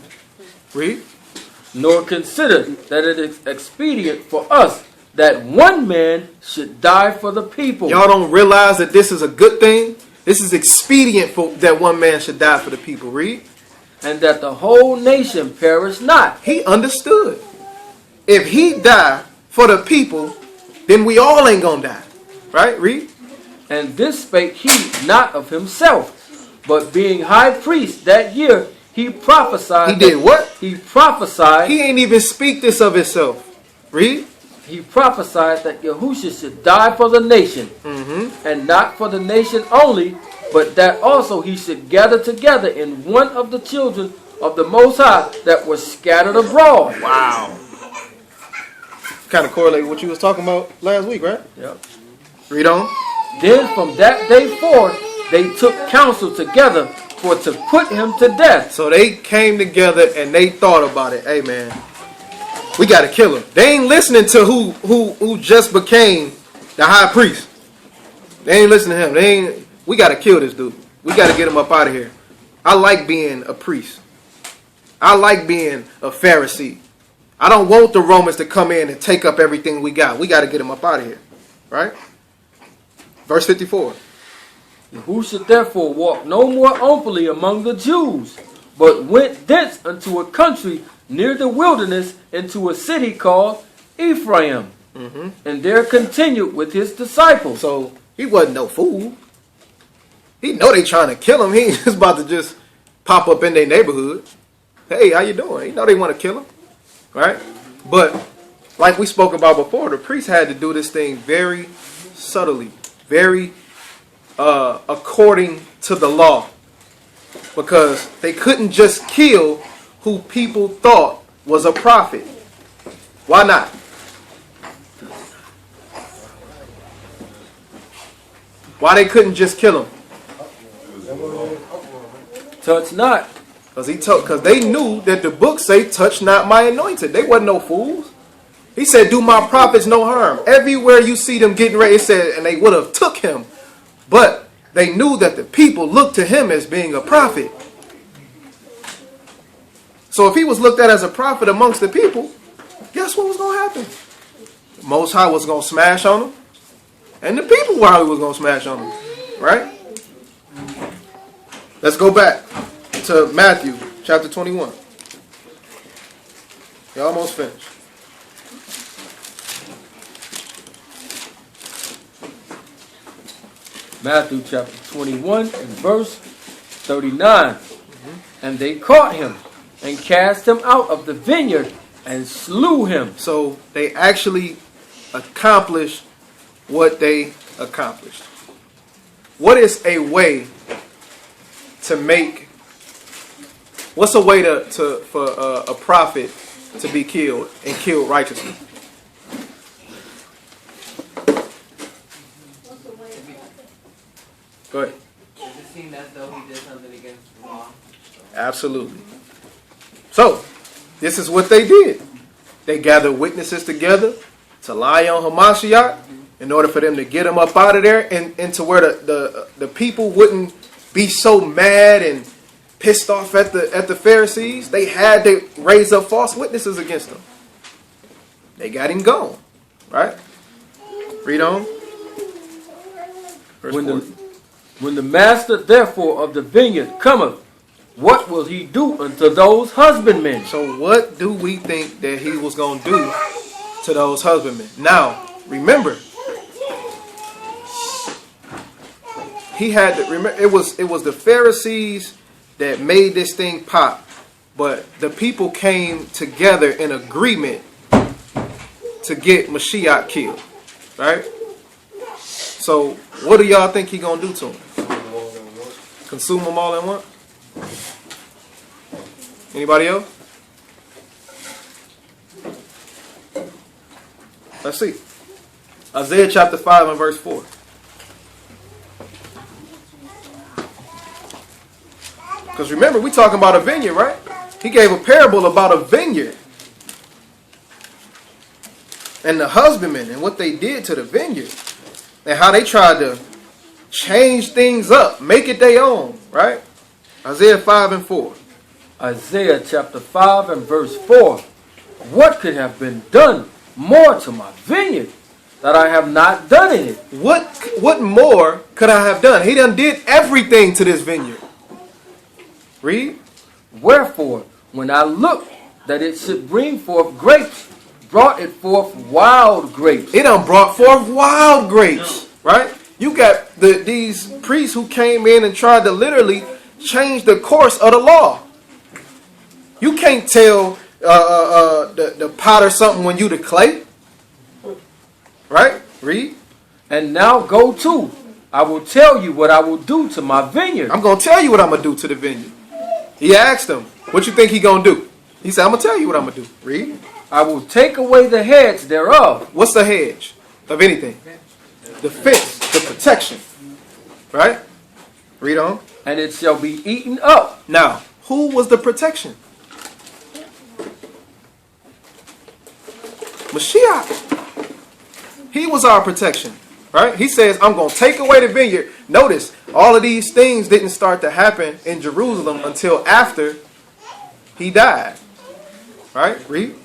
Read. Nor consider that it is expedient for us that one man should die for the people. Y'all don't realize that this is a good thing? This is expedient for that one man should die for the people. Read. And that the whole nation perish not. He understood. If he die for the people, then we all ain't gonna die. Right? Read. And this spake he not of himself, but being high priest that year, he prophesied. He did what? He prophesied. He ain't even speak this of himself. Read. He prophesied that Yahushua should die for the nation, and not for the nation only, but that also he should gather together in one of the children of the Most High that were scattered abroad. Wow. Kind of correlate with what you was talking about last week, right? Yep. Read on. Then from that day forth, they took counsel together for to put him to death. So they came together and they thought about it. Hey, man, we got to kill him. They ain't listening to who just became the high priest. They ain't listening to him. We got to kill this dude. We got to get him up out of here. I like being a priest. I like being a Pharisee. I don't want the Romans to come in and take up everything we got. We got to get him up out of here. Right? Verse 54. Yahushua therefore walked no more openly among the Jews, but went thence unto a country near the wilderness, into a city called Ephraim, and there continued with his disciples. So he wasn't no fool. He know they trying to kill him. He ain't just about to just pop up in their neighborhood. Hey, how you doing? You know they want to kill him, right? But like we spoke about before, the priest had to do this thing very subtly, very according to the law, because they couldn't just kill who people thought was a prophet. Why not? Why they couldn't just kill him? Touch not. Because they knew that the book say, touch not my anointed. They wasn't no fools. He said, do my prophets no harm. Everywhere you see them getting ready, it said, and they would have took him. But they knew that the people looked to him as being a prophet. So if he was looked at as a prophet amongst the people, guess what was going to happen? The Most High was going to smash on him. And the people probably was going to smash on him. Right? Let's go back to Matthew chapter 21. You're almost finished. Matthew chapter 21 and verse 39. And they caught him and cast him out of the vineyard and slew him. So they actually accomplished what they accomplished. What is a way to make? What's a way for a prophet to be killed and killed righteously? Go ahead. Does it seem as though he did something against the law? Absolutely. So, this is what they did. They gathered witnesses together to lie on Hamashiach in order for them to get him up out of there and into where the people wouldn't be so mad and pissed off at the Pharisees. They had to raise up false witnesses against them. They got him gone. Right? Read on. Verse 4. When the master therefore of the vineyard cometh, what will he do unto those husbandmen? So what do we think that he was going to do to those husbandmen? Now, remember, he had to remember it was the Pharisees that made this thing pop, but the people came together in agreement to get Mashiach killed, right? So what do y'all think he gonna do to him? Consume them all in one? Anybody else? Let's see. Isaiah chapter 5 and verse 4. Because remember, we talking about a vineyard, right? He gave a parable about a vineyard. And the husbandmen and what they did to the vineyard. And how they tried to change things up, make it their own, right? Isaiah 5 and 4. Isaiah chapter 5 and verse 4. What could have been done more to my vineyard that I have not done in it? What more could I have done? He done did everything to this vineyard. Read. Wherefore, when I looked that it should bring forth grapes, brought it forth wild grapes. It done brought forth wild grapes, right? You got these priests who came in and tried to literally change the course of the law. You can't tell the potter something when you the clay. Right? Read. And now go to. I will tell you what I will do to my vineyard. I'm going to tell you what I'm going to do to the vineyard. He asked him, what you think he going to do? He said, I'm going to tell you what I'm going to do. Read. I will take away the hedge thereof. What's the hedge of anything? The fence, the protection. Right? Read on. And it shall be eaten up. Now, who was the protection? Mashiach. He was our protection. Right? He says, I'm going to take away the vineyard. Notice, all of these things didn't start to happen in Jerusalem until after he died. Right? Read.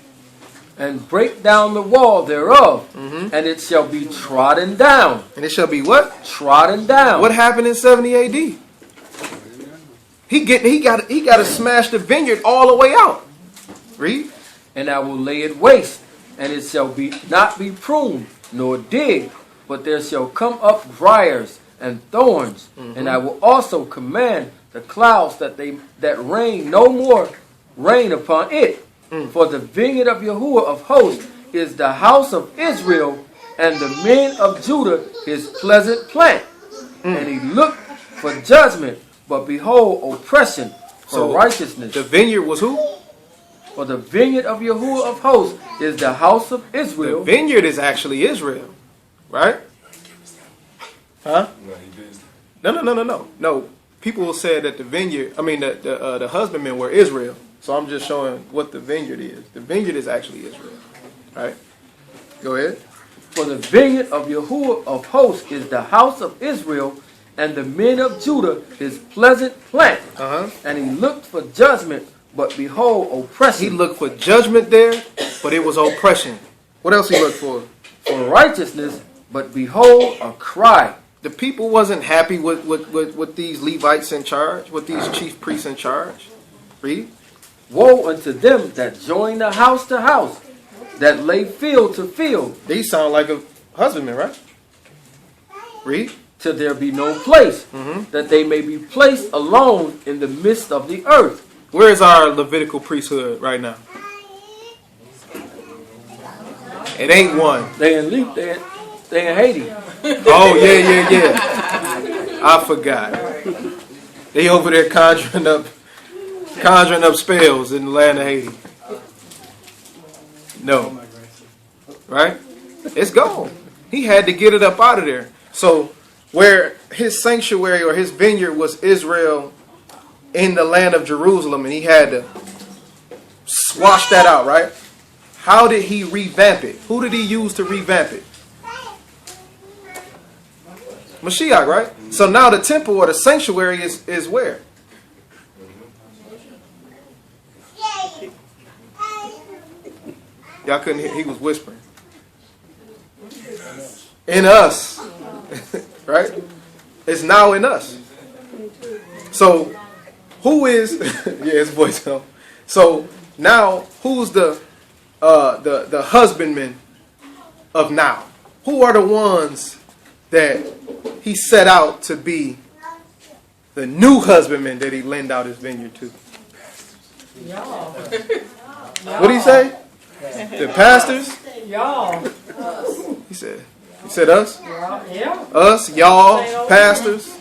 And break down the wall thereof, and it shall be trodden down. And it shall be what? Trodden down. What happened in 70 AD? He got to smash the vineyard all the way out. Read. And I will lay it waste, and it shall not be pruned, nor digged, but there shall come up briars and thorns. And I will also command the clouds that rain no more rain upon it. For the vineyard of Yahuwah of hosts is the house of Israel, and the men of Judah his pleasant plant. And he looked for judgment, but behold oppression for righteousness. The vineyard was who? For the vineyard of Yahuwah of hosts is the house of Israel. The vineyard is actually Israel, right? Huh? No. People said that the vineyard, the husbandmen were Israel. So I'm just showing what the vineyard is. The vineyard is actually Israel, right? Go ahead. For the vineyard of Yahuwah of hosts is the house of Israel, and the men of Judah his pleasant plant. And he looked for judgment, but behold oppression. He looked for judgment there, but it was oppression. What else he looked for? For righteousness, but behold a cry. The people wasn't happy with these Levites in charge, with these chief priests in charge. Read. Woe unto them that join the house to house, that lay field to field. These sound like a husbandman, right? Read. Till there be no place, that they may be placed alone in the midst of the earth. Where is our Levitical priesthood right now? It ain't one. They in Haiti. Oh, yeah. I forgot. They over there conjuring up spells in the land of Haiti. No. Right? It's gone. He had to get it up out of there. So where his sanctuary or his vineyard was Israel in the land of Jerusalem, and he had to swash that out, right? How did he revamp it? Who did he use to revamp it? Mashiach, right? So now the temple or the sanctuary is where? Y'all couldn't hear, he was whispering. In us. Right? It's now in us. So who is yeah, his voice help. So now who's the husbandman of now? Who are the ones that he set out to be the new husbandman that he lend out his vineyard to? Y'all. What did he say? The pastors? Y'all. He said us? Yeah. Us, y'all, pastors.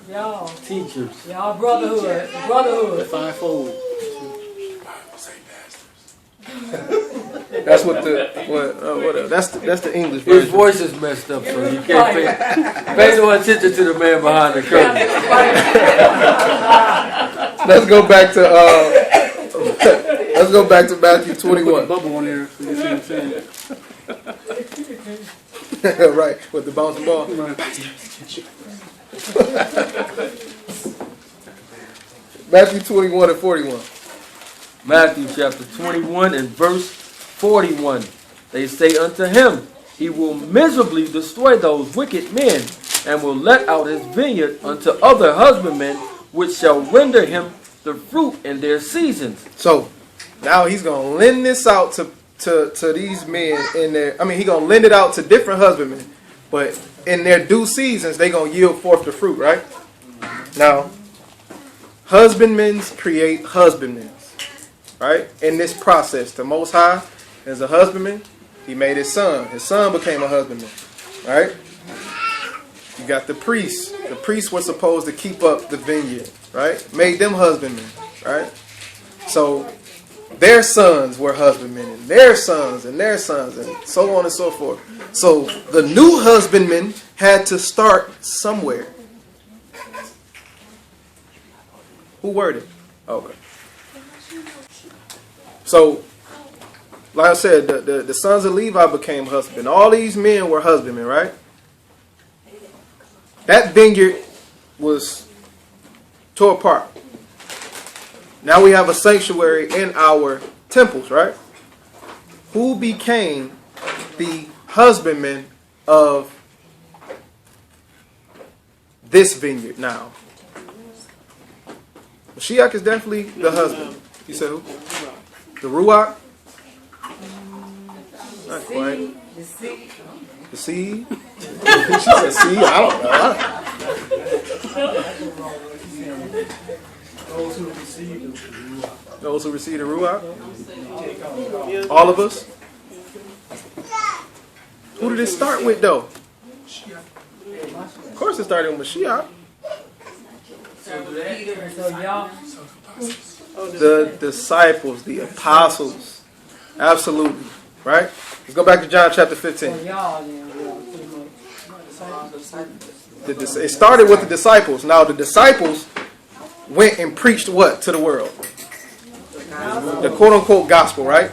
Y'all. Teachers. Y'all brotherhood. Brotherhood. Fivefold. That's what that's the English version. His voice is messed up, so you can't pay no attention to the man behind the curtain. Let's go back to Matthew 21. Bubble on there, so you see what I'm saying? Right, with the bouncing ball. Matthew 21 and 41. Matthew chapter 21 and verse 41. They say unto him, he will miserably destroy those wicked men, and will let out his vineyard unto other husbandmen, which shall render him the fruit in their seasons. So now he's gonna lend this out to these men in their. I mean, he's gonna lend it out to different husbandmen, but in their due seasons they gonna yield forth the fruit, right? Now, husbandmen create husbandmen, right? In this process, the Most High, as a husbandman, he made his son. His son became a husbandman, right? You got the priests. The priests were supposed to keep up the vineyard, right? Made them husbandmen, right? So their sons were husbandmen, and their sons, and their sons, and so on and so forth. So the new husbandman had to start somewhere. Who worded? Okay. So, like I said, the sons of Levi became husband. All these men were husbandmen, right? That vineyard was tore apart. Now we have a sanctuary in our temples, right? Who became the husbandman of this vineyard now? Mashiach is definitely the husband. You said who? The Ruach? Not quite. The seed. The seed? She said seed? I don't know. Those who receive the Ruach. Those who receive the Ruach? All of us? Who did it start with, though? Of course it started with Mashiach. So y'all, The disciples, the apostles. Absolutely. Right? Let's go back to John chapter 15. y'all then, pretty much. It started with the disciples. Now the disciples went and preached what to the world? The quote-unquote gospel, right?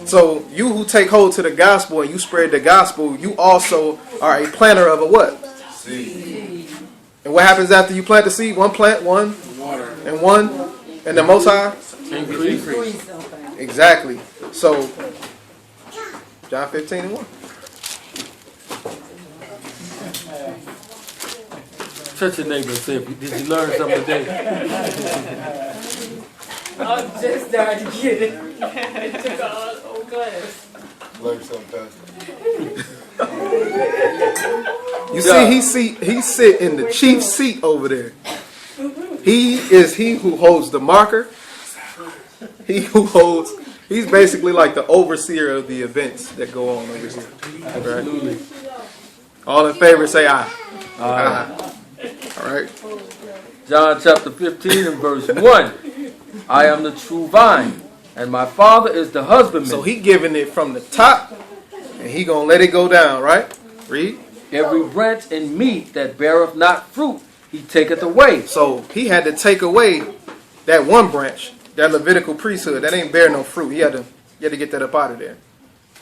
So you who take hold to the gospel and you spread the gospel, you also are a planter of a what? Seed. And what happens after you plant the seed? One plant, one water, and one, and the Most High Increase. Exactly. So John 15 and 1. Touch your neighbor and say, did you learn something today? I'm just starting to get it. It took a whole class. Learn something, You see, he sit in the chief seat over there. He is he who holds the marker. He's basically like the overseer of the events that go on over here. Absolutely. All in favor, say aye. Aye. All right. John chapter 15 and verse 1. I am the true vine, and my Father is the husbandman. So he giving it from the top, and he gonna let it go down, right? Read. Every branch in me that beareth not fruit, he taketh away. So he had to take away that one branch, that Levitical priesthood, that ain't bear no fruit. He had to get that up out of there.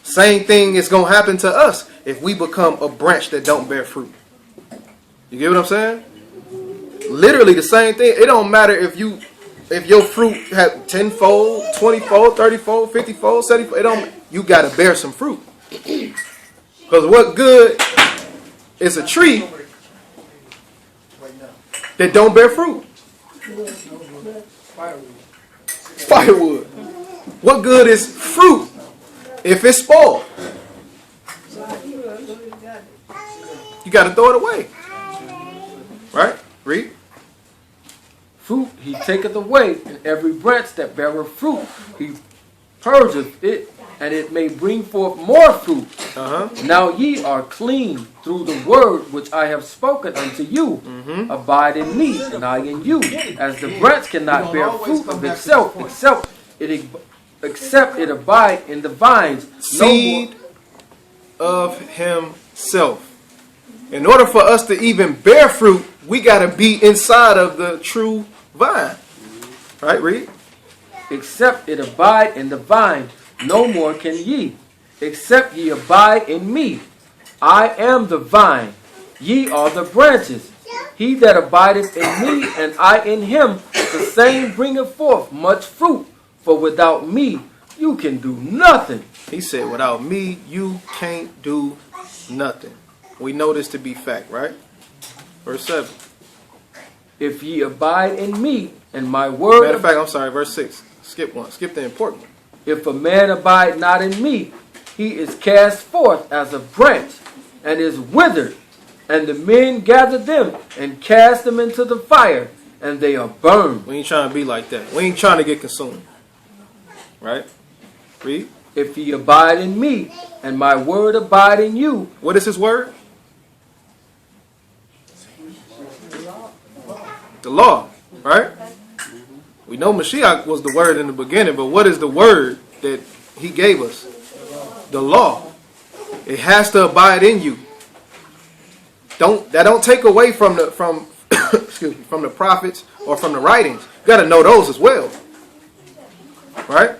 Same thing is gonna happen to us if we become a branch that don't bear fruit. You get what I'm saying? Literally the same thing. It don't matter if your fruit have 10-fold, 20-fold, 30-fold, 50-fold, 70-fold. It don't. You gotta bear some fruit. Because what good is a tree that don't bear fruit? Firewood. What good is fruit if it's spoiled? You got to throw it away. Right? Read. Fruit he taketh away, and every branch that beareth fruit he purgeth it, and it may bring forth more fruit. Now ye are clean through the word which I have spoken unto you. Abide in me, and I in you. As the branch cannot bear fruit of itself, except it abide in the vines. Seed of himself. In order for us to even bear fruit, we got to be inside of the true vine. Right, read. Except it abide in the vine, no more can ye. Except ye abide in me. I am the vine, ye are the branches. He that abideth in me, and I in him, the same bringeth forth much fruit. For without me, you can do nothing. He said, without me, you can't do nothing. We know this to be fact, right? Verse 7. If ye abide in me, and my word... Matter of fact, I'm sorry, verse 6. Skip one. Skip the important one. If a man abide not in me, he is cast forth as a branch, and is withered. And the men gather them, and cast them into the fire, and they are burned. We ain't trying to be like that. We ain't trying to get consumed. Right? Read. If ye abide in me, and my word abide in you... What is his word? The law, right? We know Mashiach was the word in the beginning, but what is the word that he gave us? The law. It has to abide in you. Don't take away from the excuse me, from the prophets or from the writings. You got to know those as well, right?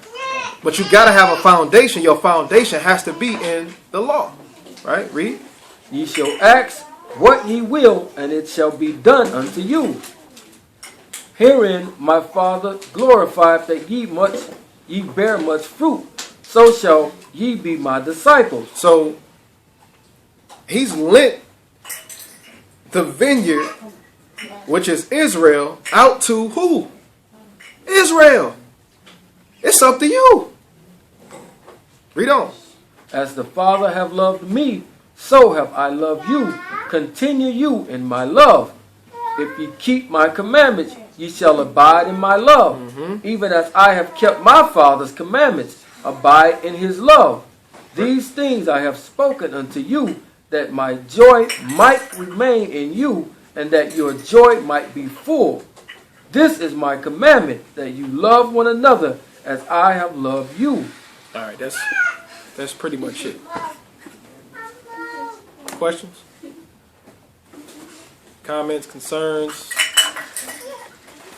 But you got to have a foundation. Your foundation has to be in the law, right? Read. Ye shall ask what ye will, and it shall be done unto you. Herein my Father glorifieth that ye bear much fruit, so shall ye be my disciples. So he's lent the vineyard, which is Israel, out to who? Israel. It's up to you. Read on. As the Father have loved me, so have I loved you. Continue you in my love. If ye keep my commandments, ye shall abide in my love, even as I have kept my Father's commandments, abide in his love. These things I have spoken unto you, that my joy might remain in you, and that your joy might be full. This is my commandment, that you love one another as I have loved you. All right, that's pretty much it. Questions? Comments, concerns?